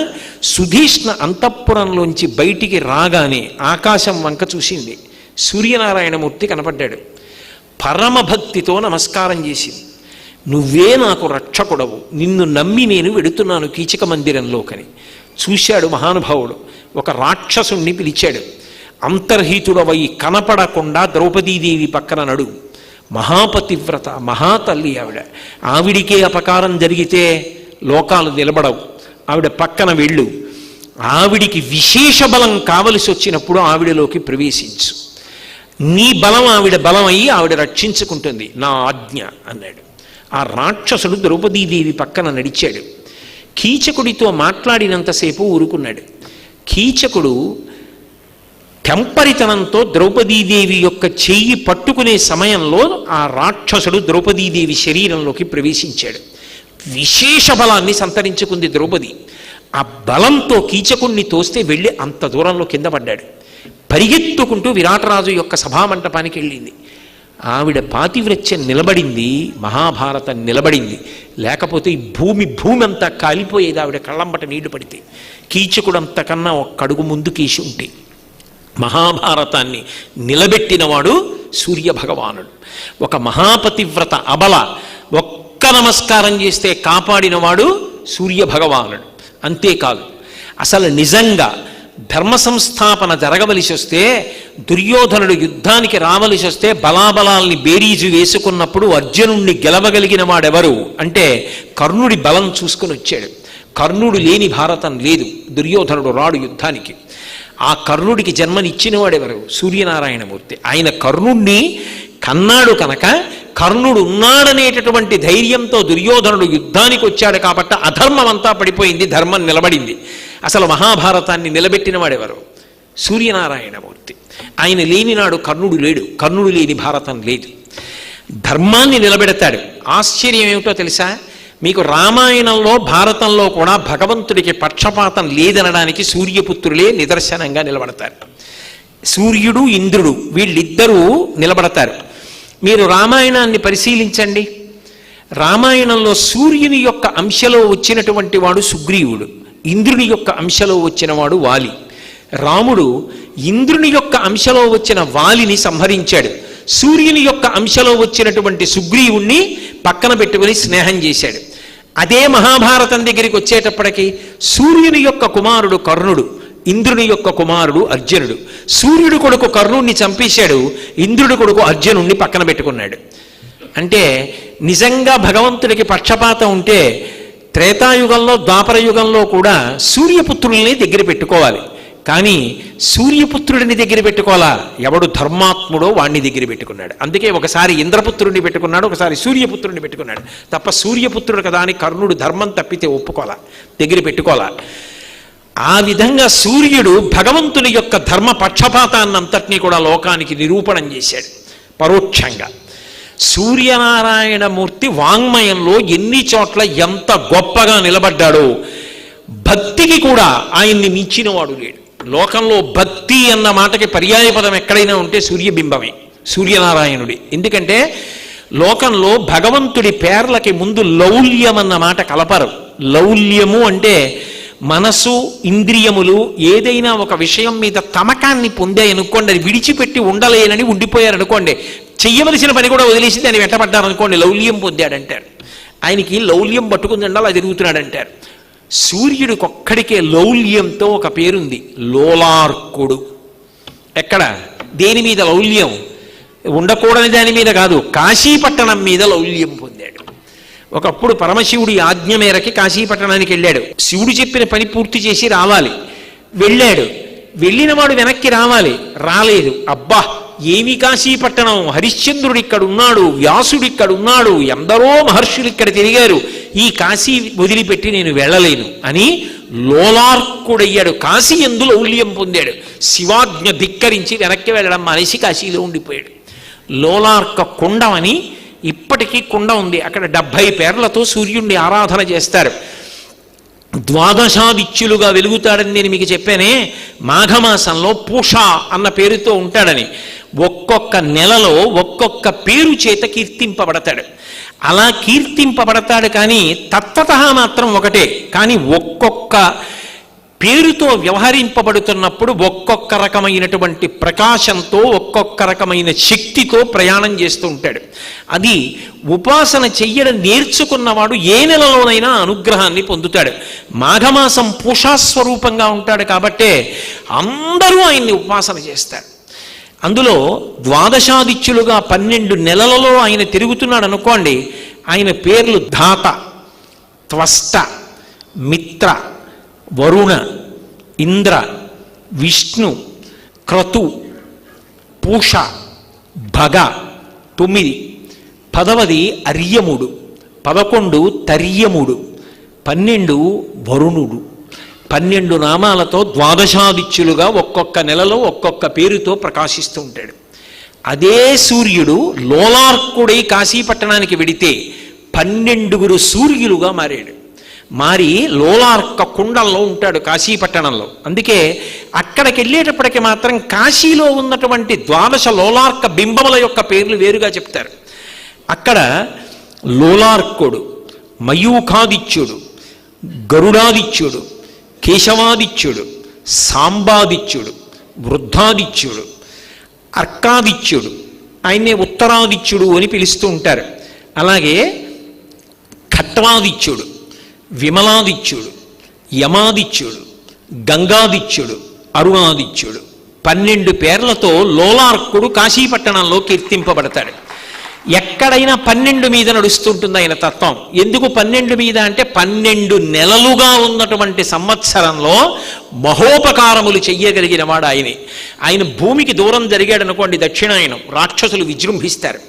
సుధీష్ణ అంతఃపురంలోంచి బయటికి రాగానే ఆకాశం వంక చూసింది. సూర్యనారాయణమూర్తి కనపడ్డాడు. పరమభక్తితో నమస్కారం చేసింది. నువ్వే నాకు రక్షకుడవు, నిన్ను నమ్మి నేను వెడుతున్నాను కీచక మందిరంలోకని. చూశాడు మహానుభావుడు. ఒక రాక్షసుణ్ణి పిలిచాడు. అంతర్హితుడవై కనపడకుండా ద్రౌపదీదేవి పక్కన నడు. మహాపతివ్రత, మహాతల్లి ఆవిడ. ఆవిడికే అపకారం జరిగితే లోకాలు నిలబడవు. ఆవిడ పక్కన వెళ్ళు. ఆవిడికి విశేష బలం కావలసి వచ్చినప్పుడు ఆవిడలోకి ప్రవేశించు. నీ బలం ఆవిడ బలం అయ్యి ఆవిడ రక్షించుకుంటుంది, నా ఆజ్ఞ అన్నాడు. ఆ రాక్షసుడు ద్రౌపదీదేవి పక్కన నడిచాడు. కీచకుడితో మాట్లాడినంతసేపు ఊరుకున్నాడు. కీచకుడు టెంపరితనంతో ద్రౌపదీదేవి యొక్క చెయ్యి పట్టుకునే సమయంలో ఆ రాక్షసుడు ద్రౌపదీదేవి శరీరంలోకి ప్రవేశించాడు. విశేష బలాన్ని సంతరించుకుంది ద్రౌపది. ఆ బలంతో కీచకుణ్ణి తోస్తే వెళ్ళి అంత దూరంలో కింద పడ్డాడు. పరిగెత్తుకుంటూ విరాటరాజు యొక్క సభామంటపానికి వెళ్ళింది. ఆవిడ పాతివ్రత్యం నిలబడింది, మహాభారతం నిలబడింది. లేకపోతే ఈ భూమి అంతా కాలిపోయేది ఆవిడ కళ్ళంబట నీళ్లు పడితే. కీచకుడంతకన్నా ఒక్కడుగు ముందు కీసి ఉంటే. మహాభారతాన్ని నిలబెట్టినవాడు సూర్యభగవానుడు. ఒక మహాపతివ్రత అబల ఒక్క నమస్కారం చేస్తే కాపాడినవాడు సూర్యభగవానుడు. అంతేకాదు, అసలు నిజంగా ధర్మ సంస్థాపన జరగవలసి వస్తే, దుర్యోధనుడు యుద్ధానికి రావలసి వస్తే బలాబలాల్ని బేరీజు వేసుకున్నప్పుడు అర్జునుణ్ణి గెలవగలిగిన వాడెవరు అంటే కర్ణుడి బలం చూసుకుని వచ్చాడు. కర్ణుడు లేని భారతం లేదు. దుర్యోధనుడు రాడు యుద్ధానికి. ఆ కర్ణుడికి జన్మనిచ్చిన వాడెవరు? సూర్యనారాయణమూర్తి. ఆయన కర్ణుణ్ణి కన్నాడు కనుక కర్ణుడు ఉన్నాడనేటటువంటి ధైర్యంతో దుర్యోధనుడు యుద్ధానికి వచ్చాడు కాబట్టి అధర్మం అంతా పడిపోయింది, ధర్మం నిలబడింది. అసలు మహాభారతాన్ని నిలబెట్టిన వాడెవరు? సూర్యనారాయణమూర్తి. ఆయన లేని నాడు కర్ణుడు లేడు. కర్ణుడు లేని భారతం లేదు. ధర్మాన్ని నిలబెడతాడు. ఆశ్చర్యం ఏమిటో తెలుసా? మీకు రామాయణంలో భారతంలో కూడా భగవంతుడికి పక్షపాతం లేదనడానికి సూర్యపుత్రులే నిదర్శనంగా నిలబడతారు. సూర్యుడు, ఇంద్రుడు వీళ్ళిద్దరూ నిలబడతారు. మీరు రామాయణాన్ని పరిశీలించండి. రామాయణంలో సూర్యుని యొక్క అంశలో వచ్చినటువంటి వాడు సుగ్రీవుడు, ఇంద్రుని యొక్క అంశలో వచ్చినవాడు వాలి. రాముడు ఇంద్రుని యొక్క అంశలో వచ్చిన వాలిని సంహరించాడు. సూర్యుని యొక్క అంశలో వచ్చినటువంటి సుగ్రీవుణ్ణి పక్కన పెట్టుకుని స్నేహం చేశాడు. అదే మహాభారతం దగ్గరికి వచ్చేటప్పటికి సూర్యుని యొక్క కుమారుడు కర్ణుడు, ఇంద్రుని యొక్క కుమారుడు అర్జునుడు. సూర్యుడు కొడుకు కర్ణుడిని చంపేశాడు, ఇంద్రుడి కొడుకు అర్జునుడిని పక్కన పెట్టుకున్నాడు. అంటే నిజంగా భగవంతుడికి పక్షపాతం ఉంటే త్రేతాయుగంలో, ద్వాపరయుగంలో కూడా సూర్యపుత్రుల్ని దగ్గర పెట్టుకోవాలి. కానీ సూర్యపుత్రుడిని దగ్గర పెట్టుకోవాలా? ఎవడు ధర్మాత్ముడో వాణ్ణి దగ్గర పెట్టుకున్నాడు. అందుకే ఒకసారి ఇంద్రపుత్రుడిని పెట్టుకున్నాడు, ఒకసారి సూర్యపుత్రుడిని పెట్టుకున్నాడు. తప్ప సూర్యపుత్రుడు కదా అని కర్ణుడు ధర్మం తప్పితే ఒప్పుకోవాలా, దగ్గర పెట్టుకోవాలా. ఆ విధంగా సూర్యుడు భగవంతుని యొక్క ధర్మ పక్షపాతాన్నంతటినీ కూడా లోకానికి నిరూపణం చేశాడు పరోక్షంగా. సూర్యనారాయణమూర్తి వాంగ్మయంలో ఎన్ని చోట్ల ఎంత గొప్పగా నిలబడ్డాడో, భక్తికి కూడా ఆయన్ని మించినవాడు లేడు. లోకంలో భక్తి అన్న మాటకి పర్యాయపదం ఎక్కడైనా ఉంటే సూర్యబింబమే, సూర్యనారాయణుడి. ఎందుకంటే లోకంలో భగవంతుడి పేర్లకి ముందు లౌల్యం అన్న మాట కలపరు. లౌల్యము అంటే మనసు, ఇంద్రియములు ఏదైనా ఒక విషయం మీద తమకాన్ని పొందాయనుకోండి, అది విడిచిపెట్టి ఉండలేనని ఉండిపోయారనుకోండి, చెయ్యవలసిన పని కూడా వదిలేసి దాన్ని వెంటబడ్డారనుకోండి, లౌల్యం పొందాడంటారు. ఆయనకి లౌల్యం పట్టుకుందండాలి, అది తిరుగుతున్నాడంటారు. సూర్యుడికి ఒక్కడికే లౌల్యంతో ఒక పేరుంది, లోలార్కుడు. ఎక్కడ, దేని మీద లౌల్యం? ఉండకూడని దాని మీద కాదు, కాశీపట్టణం మీద లౌల్యం పొందాడు. ఒకప్పుడు పరమశివుడి ఆజ్ఞ మేరకి కాశీపట్టణానికి వెళ్ళాడు. శివుడు చెప్పిన పని పూర్తి చేసి రావాలి. వెళ్ళాడు. వెళ్ళినవాడు వెనక్కి రావాలి, రాలేదు. అబ్బా, ఏమి కాశీపట్టణం! హరిశ్చంద్రుడు ఇక్కడున్నాడు, వ్యాసుడు ఇక్కడున్నాడు, ఎందరో మహర్షులు ఇక్కడ తిరిగారు, ఈ కాశీ వదిలిపెట్టి నేను వెళ్ళలేను అని లోలార్కుడయ్యాడు. కాశీ యందు లౌల్యం పొందాడు. శివాజ్ఞ ధిక్కరించి వెనక్కి వెళ్ళడం మానేసి కాశీలో ఉండిపోయాడు. లోలార్క కుండం ఇప్పటికీ కుండ ఉంది. అక్కడ 70 పేర్లతో సూర్యుడిని ఆరాధన చేస్తారు. ద్వాదశాదిత్యులుగా వెలుగుతాడని నేను మీకు చెప్పానే. మాఘమాసంలో పూష అన్న పేరుతో ఉంటాడని. ఒక్కొక్క నెలలో ఒక్కొక్క పేరు చేత కీర్తింపబడతాడు. అలా కీర్తింపబడతాడు. కానీ తత్వతః మాత్రం ఒకటే. కానీ ఒక్కొక్క పేరుతో వ్యవహరింపబడుతున్నప్పుడు ఒక్కొక్క రకమైనటువంటి ప్రకాశంతో, ఒక్కొక్క రకమైన శక్తితో ప్రయాణం చేస్తూ ఉంటాడు. అది ఉపాసన చెయ్యడం నేర్చుకున్నవాడు ఏ నెలలోనైనా అనుగ్రహాన్ని పొందుతాడు. మాఘమాసం పూషాస్వరూపంగా ఉంటాడు కాబట్టే అందరూ ఆయన్ని ఉపాసన చేస్తారు. అందులో ద్వాదశాదిత్యులుగా 12 నెలలలో ఆయన తిరుగుతున్నాడు అనుకోండి. ఆయన పేర్లు ధాత, త్వష్ట, మిత్ర, వరుణ, ఇంద్ర, విష్ణు, క్రతు, పూష, భగ 9, 10 అర్యముడు, 11 తర్యముడు, 12 వరుణుడు. 12 నామాలతో ద్వాదశాదిత్యులుగా ఒక్కొక్క నెలలో ఒక్కొక్క పేరుతో ప్రకాశిస్తూ ఉంటాడు. అదే సూర్యుడు లోలార్కుడై కాశీపట్టణానికి వెడితే 12 సూర్యులుగా మారాడు. మారి లోలార్క కుండంలో ఉంటాడు కాశీపట్టణంలో. అందుకే అక్కడికి వెళ్ళేటప్పటికి మాత్రం కాశీలో ఉన్నటువంటి 12 లోలార్క బింబముల యొక్క పేర్లు వేరుగా చెప్తారు. అక్కడ లోలార్కుడు, మయూఖాదిత్యుడు, గరుడాదిత్యుడు, కేశవాదిత్యుడు, సాంబాదిత్యుడు, వృద్ధాదిత్యుడు, అర్కాదిత్యుడు, ఆయన్నే ఉత్తరాదిత్యుడు అని పిలుస్తూ ఉంటారు. అలాగే ఖట్వాదిత్యుడు, విమలాదిత్యుడు, యమాదిత్యుడు, గంగాదిత్యుడు, అరుణాదిత్యుడు 12 పేర్లతో లోలార్కుడు కాశీపట్టణంలో కీర్తింపబడతాడు. ఎక్కడైనా 12 మీద నడుస్తుంటుంది ఆయన తత్వం. ఎందుకు 12 మీద అంటే 12 నెలలుగా ఉన్నటువంటి సంవత్సరంలో మహోపకారములు చెయ్యగలిగిన వాడు ఆయనే. ఆయన భూమికి దూరం జరిగాడు అనుకోండి దక్షిణాయనం, రాక్షసులు విజృంభిస్తారు.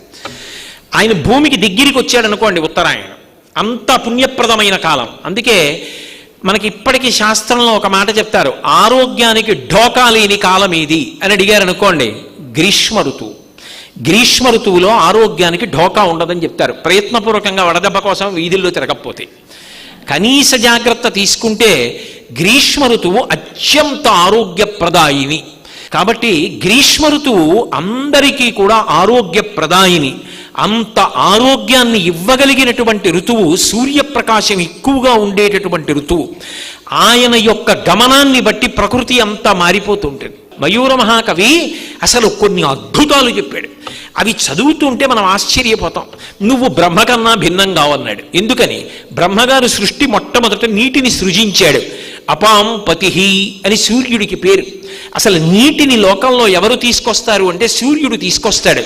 ఆయన భూమికి దగ్గరికి వచ్చాడు అనుకోండి ఉత్తరాయణం, అంత పుణ్యప్రదమైన కాలం. అందుకే మనకి ఇప్పటికీ శాస్త్రంలో ఒక మాట చెప్తారు, ఆరోగ్యానికి ఢోకా లేని కాలం ఏది అని అడిగారు అనుకోండి, గ్రీష్మ ఋతువు. గ్రీష్మ ఋతువులో ఆరోగ్యానికి ఢోకా ఉండదని చెప్తారు. ప్రయత్నపూర్వకంగా వడదెబ్బ కోసం వీధుల్లో తిరగకపోతే, కనీస జాగ్రత్త తీసుకుంటే గ్రీష్మ ఋతువు అత్యంత ఆరోగ్యప్రదాయిని. కాబట్టి గ్రీష్మ ఋతువు అందరికీ కూడా ఆరోగ్యప్రదాయిని. అంత ఆరోగ్యాన్ని ఇవ్వగలిగినటువంటి ఋతువు, సూర్యప్రకాశం ఎక్కువగా ఉండేటటువంటి ఋతువు. ఆయన యొక్క గమనాన్ని బట్టి ప్రకృతి అంతా మారిపోతుంటుంది. మయూర మహాకవి అసలు కొన్ని అద్భుతాలు చెప్పాడు. అవి చదువుతుంటే మనం ఆశ్చర్యపోతాం. నువ్వు బ్రహ్మకన్నా భిన్నంగా ఉన్నాడు. ఎందుకని? బ్రహ్మగారు సృష్టి మొట్టమొదట నీటిని సృజించాడు. అపాం పతిహి అని సూర్యుడికి పేరు. అసలు నీటిని లోకంలో ఎవరు తీసుకొస్తారు అంటే సూర్యుడు తీసుకొస్తాడు.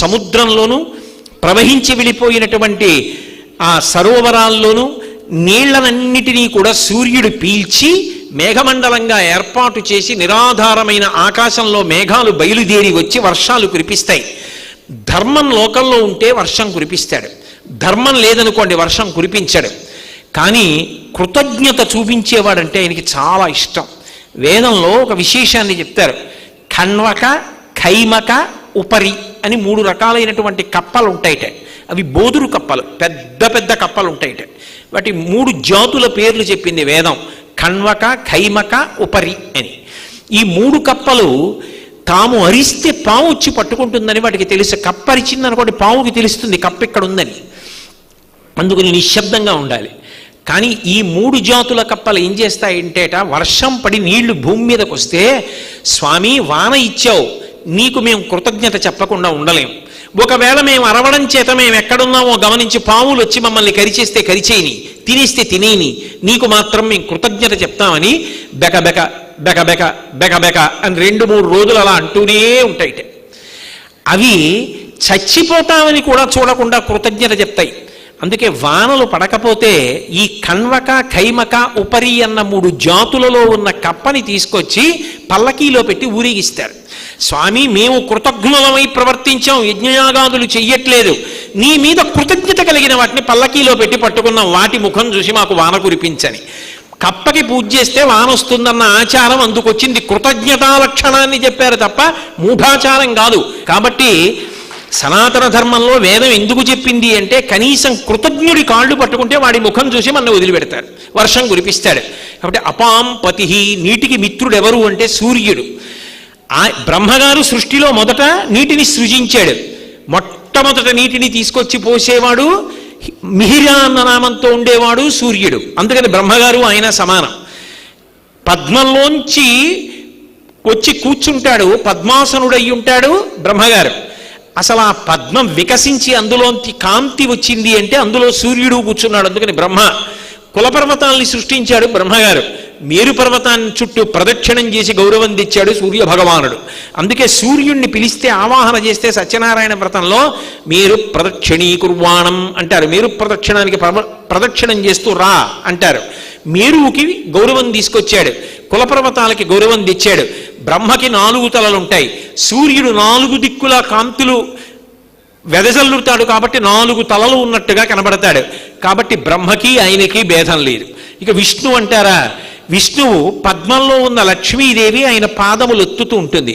సముద్రంలోనూ ప్రవహించి వెళ్ళిపోయినటువంటి ఆ సరోవరాల్లోనూ నీళ్లనన్నిటినీ కూడా సూర్యుడు పీల్చి మేఘమండలంగా ఏర్పాటు చేసి నిరాధారమైన ఆకాశంలో మేఘాలు బయలుదేరి వచ్చి వర్షాలు కురిపిస్తాయి. ధర్మం లోకంలో ఉంటే వర్షం కురిపిస్తాడు, ధర్మం లేదనుకోండి వర్షం కురిపించాడు. కానీ కృతజ్ఞత చూపించేవాడంటే ఆయనకి చాలా ఇష్టం. వేదంలో ఒక విశేషాన్ని చెప్తారు. ఖణ్వక, ఖైమక, ఉపరి అని 3 రకాలైనటువంటి కప్పలు ఉంటాయిట. అవి బోదురు కప్పలు, పెద్ద పెద్ద కప్పలు ఉంటాయిట. వాటి 3 జాతుల పేర్లు చెప్పింది వేదం, ఖణ్వక, ఖైమక, ఉపరి అని. ఈ 3 కప్పలు తాము అరిస్తే పాము వచ్చి పట్టుకుంటుందని వాటికి తెలుసు. కప్ప అరిచింది అనుకోండి, పాముకి తెలుస్తుంది కప్ప ఇక్కడ ఉందని. అందుకని నిశ్శబ్దంగా ఉండాలి. కానీ ఈ 3 జాతుల కప్పలు ఏం చేస్తాయంటేట, వర్షం పడి నీళ్లు భూమి మీదకి వస్తే, స్వామి వాన ఇచ్చావు, నీకు మేము కృతజ్ఞత చెప్పకుండా ఉండలేం. ఒకవేళ మేము అరవడం చేత మేము ఎక్కడున్నామో గమనించి పాములు వచ్చి మమ్మల్ని కరిచేస్తే కరిచేయని, తినేస్తే తినేని, నీకు మాత్రం మేము కృతజ్ఞత చెప్తామని బెకబెక బెకబెక బెకబెక అని 2-3 రోజులు అలా అంటూనే ఉంటాయిట. అవి చచ్చిపోతామని కూడా చూడకుండా కృతజ్ఞత చెప్తాయి. అందుకే వానలు పడకపోతే ఈ కణ్వక కైమక ఉపరి అన్న 3 జాతులలో ఉన్న కప్పని తీసుకొచ్చి పల్లకీలో పెట్టి ఊరేగిస్తారు. స్వామి, మేము కృతజ్ఞులమై ప్రవర్తించాం, యజ్ఞయాగాదులు చెయ్యట్లేదు, నీ మీద కృతజ్ఞత కలిగిన వాటిని పల్లకీలో పెట్టి పట్టుకున్నాం, వాటి ముఖం చూసి మాకు వాన కురిపించని. కప్పకి పూజ చేస్తే వాన వస్తుందన్న ఆచారం అందుకొచ్చింది. కృతజ్ఞతా లక్షణాన్ని చెప్పారు తప్ప మూఢాచారం కాదు. కాబట్టి సనాతన ధర్మంలో వేదం ఎందుకు చెప్పింది అంటే కనీసం కృతజ్ఞుడి కాళ్ళు పట్టుకుంటే వాడి ముఖం చూసి మన వదిలిపెడతాడు, వర్షం కురిపిస్తాడు. కాబట్టి అపాం పతి, నీటికి మిత్రుడు ఎవరు అంటే సూర్యుడు. బ్రహ్మగారు సృష్టిలో మొదట నీటిని సృజించాడు. మొట్టమొదట నీటిని తీసుకొచ్చి పోసేవాడు మిహిరా అన్న నామంతో ఉండేవాడు సూర్యుడు. అందుకని బ్రహ్మగారు ఆయన సమానం. పద్మంలోంచి వచ్చి కూర్చుంటాడు, పద్మాసనుడై ఉంటాడు బ్రహ్మగారు. అసలు ఆ పద్మం వికసించి అందులోంచి కాంతి వచ్చింది అంటే అందులో సూర్యుడు కూర్చున్నాడు. అందుకని బ్రహ్మ. కులపర్వతాల్ని సృష్టించాడు బ్రహ్మగారు. మేరు పర్వతాన్ని చుట్టూ ప్రదక్షిణం చేసి గౌరవం తెచ్చాడు సూర్య భగవానుడు. అందుకే సూర్యుణ్ణి పిలిస్తే ఆవాహన చేస్తే సత్యనారాయణ వ్రతంలో మేరు ప్రదక్షిణీకుర్వాణం అంటారు. మేరు ప్రదక్షిణానికి ప్రదక్షిణం చేస్తూ రా అంటారు. మేరువుకి గౌరవం తీసుకొచ్చాడు, కులపర్వతాలకి గౌరవం తెచ్చాడు. బ్రహ్మకి 4 తలలుంటాయి. సూర్యుడు 4 దిక్కుల కాంతులు వెదజల్లుతాడు కాబట్టి 4 తలలు ఉన్నట్టుగా కనబడతాడు. కాబట్టి బ్రహ్మకి ఆయనకి భేదం లేదు. ఇక విష్ణు అంటారా, విష్ణువు పద్మంలో ఉన్న లక్ష్మీదేవి ఆయన పాదములు ఎత్తుతూ ఉంటుంది.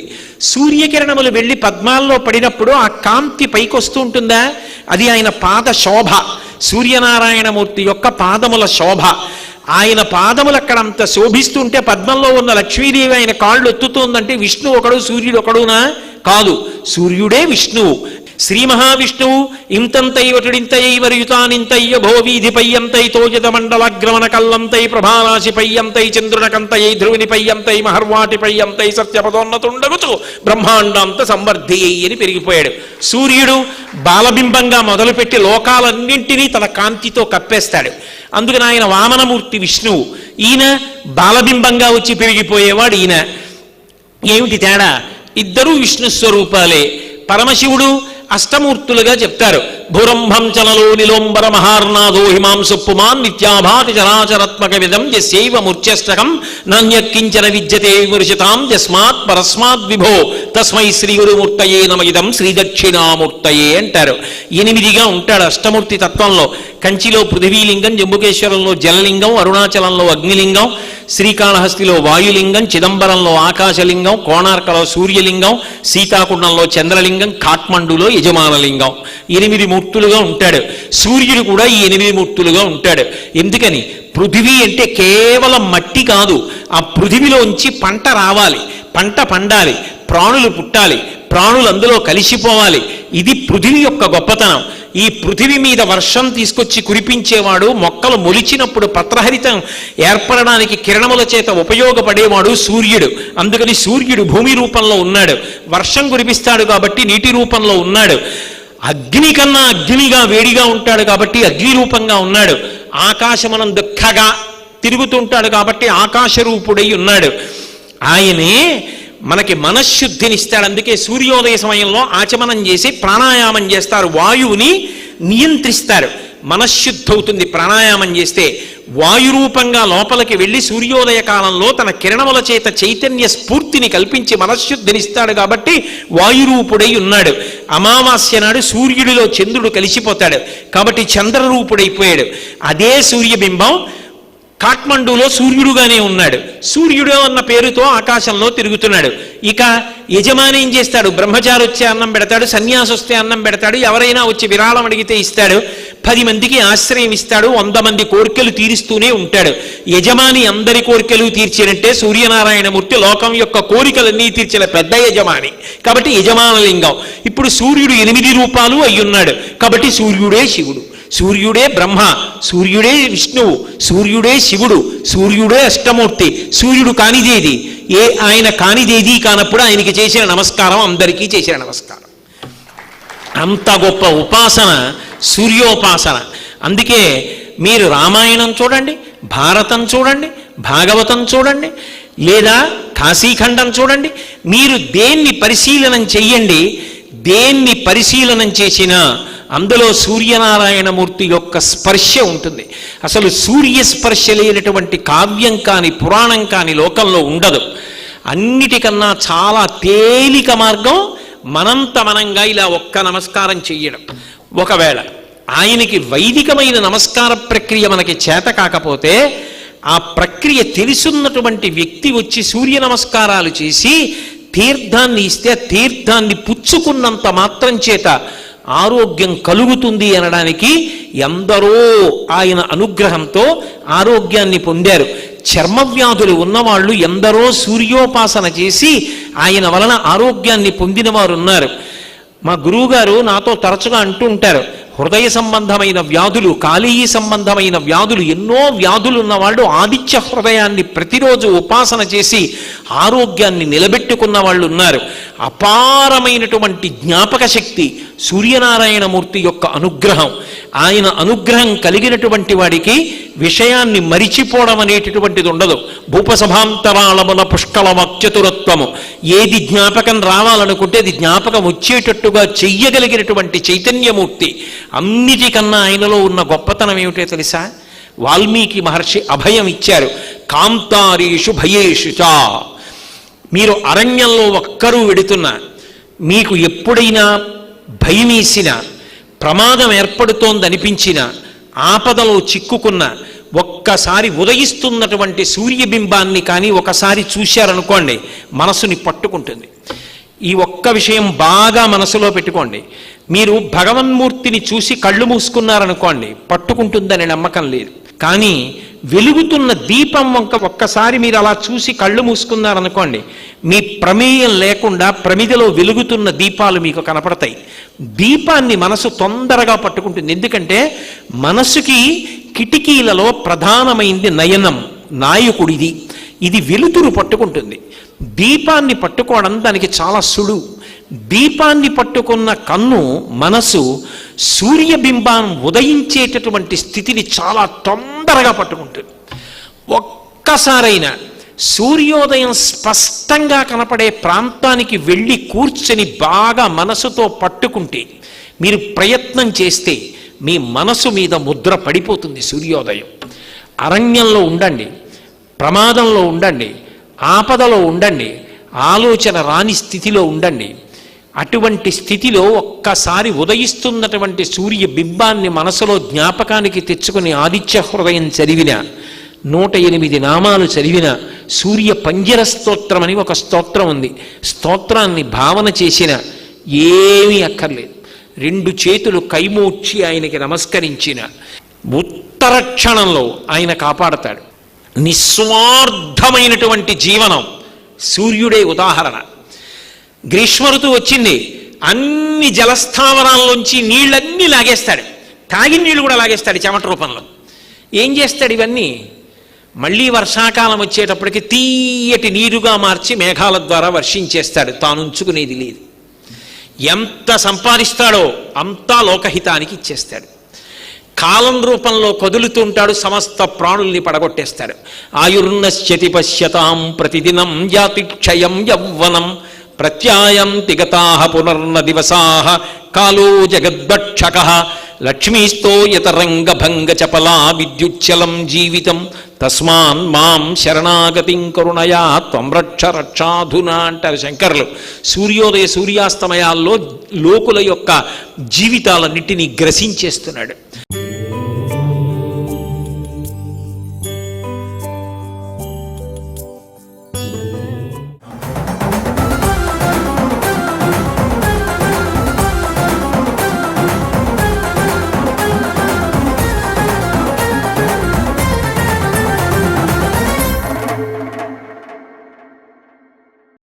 సూర్యకిరణములు వెళ్ళి పద్మాల్లో పడినప్పుడు ఆ కాంతి పైకొస్తూ ఉంటుందా, అది ఆయన పాద శోభ. సూర్యనారాయణమూర్తి యొక్క పాదముల శోభ. ఆయన పాదములు అక్కడ అంత శోభిస్తుంటే పద్మంలో ఉన్న లక్ష్మీదేవి ఆయన కాళ్ళు ఎత్తుతుందంటే విష్ణు ఒకడు సూర్యుడు ఒకడునా? కాదు, సూర్యుడే విష్ణువు. శ్రీ మహావిష్ణువు ఇంతంతైవటుడింతయైవర్యుతానింతయ్య భోవీధిపయ్యంతై తోజత మండలగ్రమణ కల్లంతై ప్రభారాశిపయ్యంతై చంద్రునకంతయై ధ్రువునిపయ్యంతై మహర్వాటిపయ్యంతై సత్యపదోన్నతుండగుతూ బ్రహ్మాండాంత సంవర్ధి అని పెరిగిపోయాడు. సూర్యుడు బాలబింబంగా మొదలుపెట్టి లోకాలన్నింటినీ తన కాంతితో కప్పేస్తాడు. అందుకని ఆయన వామనమూర్తి విష్ణువు. ఈయన బాలబింబంగా వచ్చి పెరిగిపోయేవాడు ఈయన. ఏమిటి తేడా? ఇద్దరూ విష్ణు స్వరూపాలే. పరమశివుడు అష్టమూర్తులుగా చెప్తారు. భూరంభం చలలో నిలోంబర మహార్నాథో హిమాంసు పుమాన్ నిత్యాభాతి చరాచరాత్మక విధం యస్యైవ మూర్ఛష్టకం నాన్యకించన విద్యతే విమర్శతాం యస్మాత్ పరస్మాత్ విభో తస్మై శ్రీ గురుమూర్తయే నమయిదం శ్రీ దక్షిణామూర్తయే అంటారు. 8గా ఉంటాడు అష్టమూర్తి తత్వంలో. కంచిలో పృథివీలింగం, జంబుకేశ్వరంలో జలలింగం, అరుణాచలంలో అగ్నిలింగం, శ్రీకాళహస్తిలో వాయులింగం, చిదంబరంలో ఆకాశలింగం, కోణార్కలో సూర్యలింగం, సీతాకుండంలో చంద్రలింగం, కాఠ్మండూలో యజమానలింగం. 8 మూర్తులుగా ఉంటాడు. సూర్యుడు కూడా ఈ 8 మూర్తులుగా ఉంటాడు. ఎందుకని? పృథివీ అంటే కేవలం మట్టి కాదు, ఆ పృథివిలోంచి పంట రావాలి, పంట పండాలి, ప్రాణులు పుట్టాలి, ప్రాణులు అందులో కలిసిపోవాలి. ఇది పృథివీ యొక్క గొప్పతనం. ఈ పృథివీ మీద వర్షం తీసుకొచ్చి కురిపించేవాడు, మొక్కలు మొలిచినప్పుడు పత్రహరితం ఏర్పడడానికి కిరణముల చేత ఉపయోగపడేవాడు సూర్యుడు. అందుకని సూర్యుడు భూమి రూపంలో ఉన్నాడు, వర్షం కురిపిస్తాడు కాబట్టి నీటి రూపంలో ఉన్నాడు. అగ్ని కన్నా అగ్నిగా వేడిగా ఉంటాడు కాబట్టి అగ్ని రూపంగా ఉన్నాడు. ఆకాశమనం దుఃఖగా తిరుగుతుంటాడు కాబట్టి ఆకాశ రూపుడై ఉన్నాడు. ఆయనే మనకి మనశ్శుద్ధినిస్తాడు. అందుకే సూర్యోదయ సమయంలో ఆచమనం చేసి ప్రాణాయామం చేస్తారు, వాయువుని నియంత్రిస్తారు. మనశ్శుద్ధి అవుతుంది ప్రాణాయామం చేస్తే. వాయురూపంగా లోపలికి వెళ్ళి సూర్యోదయ కాలంలో తన కిరణముల చేత చైతన్య స్ఫూర్తిని కల్పించి మనశ్శుద్ధినిస్తాడు కాబట్టి వాయురూపుడై ఉన్నాడు. అమావాస్య నాడు సూర్యుడిలో చంద్రుడు కలిసిపోతాడు కాబట్టి చంద్రరూపుడైపోయాడు. అదే సూర్యబింబం కాఠ్మండూలో సూర్యుడుగానే ఉన్నాడు. సూర్యుడు అన్న పేరుతో ఆకాశంలో తిరుగుతున్నాడు. ఇక యజమాని ఏం చేస్తాడు? బ్రహ్మచారి వచ్చే అన్నం పెడతాడు, సన్యాసి వస్తే అన్నం పెడతాడు, ఎవరైనా వచ్చి విరాళం అడిగితే ఇస్తాడు, 10 మందికి ఆశ్రయం ఇస్తాడు, 100 మంది కోరికలు తీరుస్తూనే ఉంటాడు. యజమాని అందరి కోరికలు తీర్చినట్టే సూర్యనారాయణమూర్తి లోకం యొక్క కోరికలన్నీ తీర్చిన పెద్ద యజమాని కాబట్టి యజమానలింగం. ఇప్పుడు సూర్యుడు 8 రూపాలు అయ్యున్నాడు కాబట్టి సూర్యుడే శివుడు, సూర్యుడే బ్రహ్మ, సూర్యుడే విష్ణువు, సూర్యుడే శివుడు, సూర్యుడే అష్టమూర్తి. సూర్యుడు కానిదేది ఆయన కానిదేది కానప్పుడు ఆయనకి చేసిన నమస్కారం అందరికీ చేసిన నమస్కారం. అంత గొప్ప ఉపాసన సూర్యోపాసన. అందుకే మీరు రామాయణం చూడండి, భారతం చూడండి, భాగవతం చూడండి, లేదా కాశీఖండం చూడండి, మీరు దేన్ని పరిశీలనం చెయ్యండి, దేన్ని పరిశీలనం చేసినా అందులో సూర్యనారాయణమూర్తి యొక్క స్పర్శ ఉంటుంది. అసలు సూర్య స్పర్శ లేనటువంటి కావ్యం కాని పురాణం కాని లోకంలో ఉండదు. అన్నిటికన్నా చాలా తేలిక మార్గం మనంత మనంగా ఇలా ఒక్క నమస్కారం చెయ్యడం. ఒకవేళ ఆయనకి వైదికమైన నమస్కార ప్రక్రియ మనకి చేత కాకపోతే ఆ ప్రక్రియ తెలుసున్నటువంటి వ్యక్తి వచ్చి సూర్య నమస్కారాలు చేసి తీర్థాన్ని ఇస్తే తీర్థాన్ని పుచ్చుకున్నంత మాత్రం చేత ఆరోగ్యం కలుగుతుంది అనడానికి ఎందరో ఆయన అనుగ్రహంతో ఆరోగ్యాన్ని పొందారు. చర్మవ్యాధులు ఉన్నవాళ్ళు ఎందరో సూర్యోపాసన చేసి ఆయన వలన ఆరోగ్యాన్ని పొందిన వారు ఉన్నారు. మా గురువుగారు నాతో తరచుగా అంటూ ఉంటారు, హృదయ సంబంధమైన వ్యాధులు, కాలేయ సంబంధమైన వ్యాధులు, ఎన్నో వ్యాధులు ఉన్నవాళ్ళు ఆదిత్య హృదయాన్ని ప్రతిరోజు ఉపాసన చేసి ఆరోగ్యాన్ని నిలబెట్టుకున్న వాళ్ళు ఉన్నారు. అపారమైనటువంటి జ్ఞాపక శక్తి సూర్యనారాయణమూర్తి యొక్క అనుగ్రహం. ఆయన అనుగ్రహం కలిగినటువంటి వాడికి విషయాన్ని మరిచిపోవడం అనేటటువంటిది ఉండదు. భూపసభాంతరాళమున పుష్కళమత్యతురత్వము, ఏది జ్ఞాపకం రావాలనుకుంటే అది జ్ఞాపకం వచ్చేటట్టుగా చెయ్యగలిగినటువంటి చైతన్యమూర్తి. అన్నిటికన్నా ఆయనలో ఉన్న గొప్పతనం ఏమిటో తెలుసా? వాల్మీకి మహర్షి అభయం ఇచ్చారు, కాంతారీషు భయేషు చ. మీరు అరణ్యంలో ఒక్కరూ వెడుతున్నా, మీకు ఎప్పుడైనా భయమేసిన, ప్రమాదం ఏర్పడుతోందనిపించిన, ఆపదలో చిక్కుకున్న ఒక్కసారి ఉదయిస్తున్నటువంటి సూర్యబింబాన్ని కానీ ఒకసారి చూశారనుకోండి, మనసుని పట్టుకుంటుంది. ఈ ఒక్క విషయం బాగా మనసులో పెట్టుకోండి. మీరు భగవన్మూర్తిని చూసి కళ్ళు మూసుకున్నారనుకోండి, పట్టుకుంటుందని నమ్మకం లేదు. కానీ వెలుగుతున్న దీపం వంక ఒక్కసారి మీరు అలా చూసి కళ్ళు మూసుకున్నారనుకోండి, మీ ప్రమేయం లేకుండా ప్రమిదలో వెలుగుతున్న దీపాలు మీకు కనపడతాయి. దీపాన్ని మనసు తొందరగా పట్టుకుంటుంది. ఎందుకంటే మనసుకి కిటికీలలో ప్రధానమైంది నయనం, నాయకుడిది. ఇది వెలుతురు పట్టుకుంటుంది. దీపాన్ని పట్టుకోవడం దానికి చాలా సులువు. దీపాన్ని పట్టుకున్న కన్ను, మనసు సూర్యబింబం ఉదయించేటటువంటి స్థితిని చాలా తొందరగా పట్టుకుంటుంది. ఒక్కసారైనా సూర్యోదయం స్పష్టంగా కనపడే ప్రాంతానికి వెళ్ళి కూర్చొని బాగా మనసుతో పట్టుకుంటే, మీరు ప్రయత్నం చేస్తే మీ మనసు మీద ముద్ర పడిపోతుంది సూర్యోదయం. అరణ్యంలో ఉండండి, ప్రమాదంలో ఉండండి, ఆపదలో ఉండండి, ఆలోచన రాని స్థితిలో ఉండండి. అటువంటి స్థితిలో ఒక్కసారి ఉదయిస్తున్నటువంటి సూర్య బింబాన్ని మనసులో జ్ఞాపకానికి తెచ్చుకుని ఆదిత్య హృదయం చదివిన, 108 నామాలు చదివిన, సూర్య పంజర స్తోత్రం అని ఒక స్తోత్రం ఉంది, స్తోత్రాన్ని భావన చేసిన, ఏమీ అక్కర్లేదు, 2 చేతులు కైమోడ్చి ఆయనకి నమస్కరించిన, ఉత్తర క్షణంలో ఆయన కాపాడతాడు. నిస్వార్థమైనటువంటి జీవనం సూర్యుడే ఉదాహరణ. గ్రీష్మ ఋతువు వచ్చింది, అన్ని జలస్థావరాల్లోంచి నీళ్ళన్నీ లాగేస్తాడు, తాగిన నీళ్ళు కూడా లాగేస్తాడు చెమట రూపంలో. ఏం చేస్తాడు? ఇవన్నీ మళ్ళీ వర్షాకాలం వచ్చేటప్పటికి తీయటి నీరుగా మార్చి మేఘాల ద్వారా వర్షించేస్తాడు. తాను ఉంచుకునేది లేదు. ఎంత సంపాదిస్తాడో అంతా లోకహితానికి ఇచ్చేస్తాడు. కాలం రూపంలో కదులుతుంటాడు, సమస్త ప్రాణుల్ని పడగొట్టేస్తాడు. ఆయుర్నశ్యతి పశ్యతాం ప్రతిదినం జాతి క్షయం యౌవనం ప్రత్యాయంతి గతాః పునర్న దివసాః కాలో జగద్భక్షకః లక్ష్మీస్తో యతరంగభంగ చపలా విద్యుచ్చలం జీవితం తస్మాన్ మాం శరణాగతిం కరుణయా త్వం రక్ష రక్షాధునా అంటారు శంకరులు. సూర్యోదయ సూర్యాస్తమయాల్లో లోకుల యొక్క జీవితాలన్నింటినీ గ్రసించేస్తున్నాడు.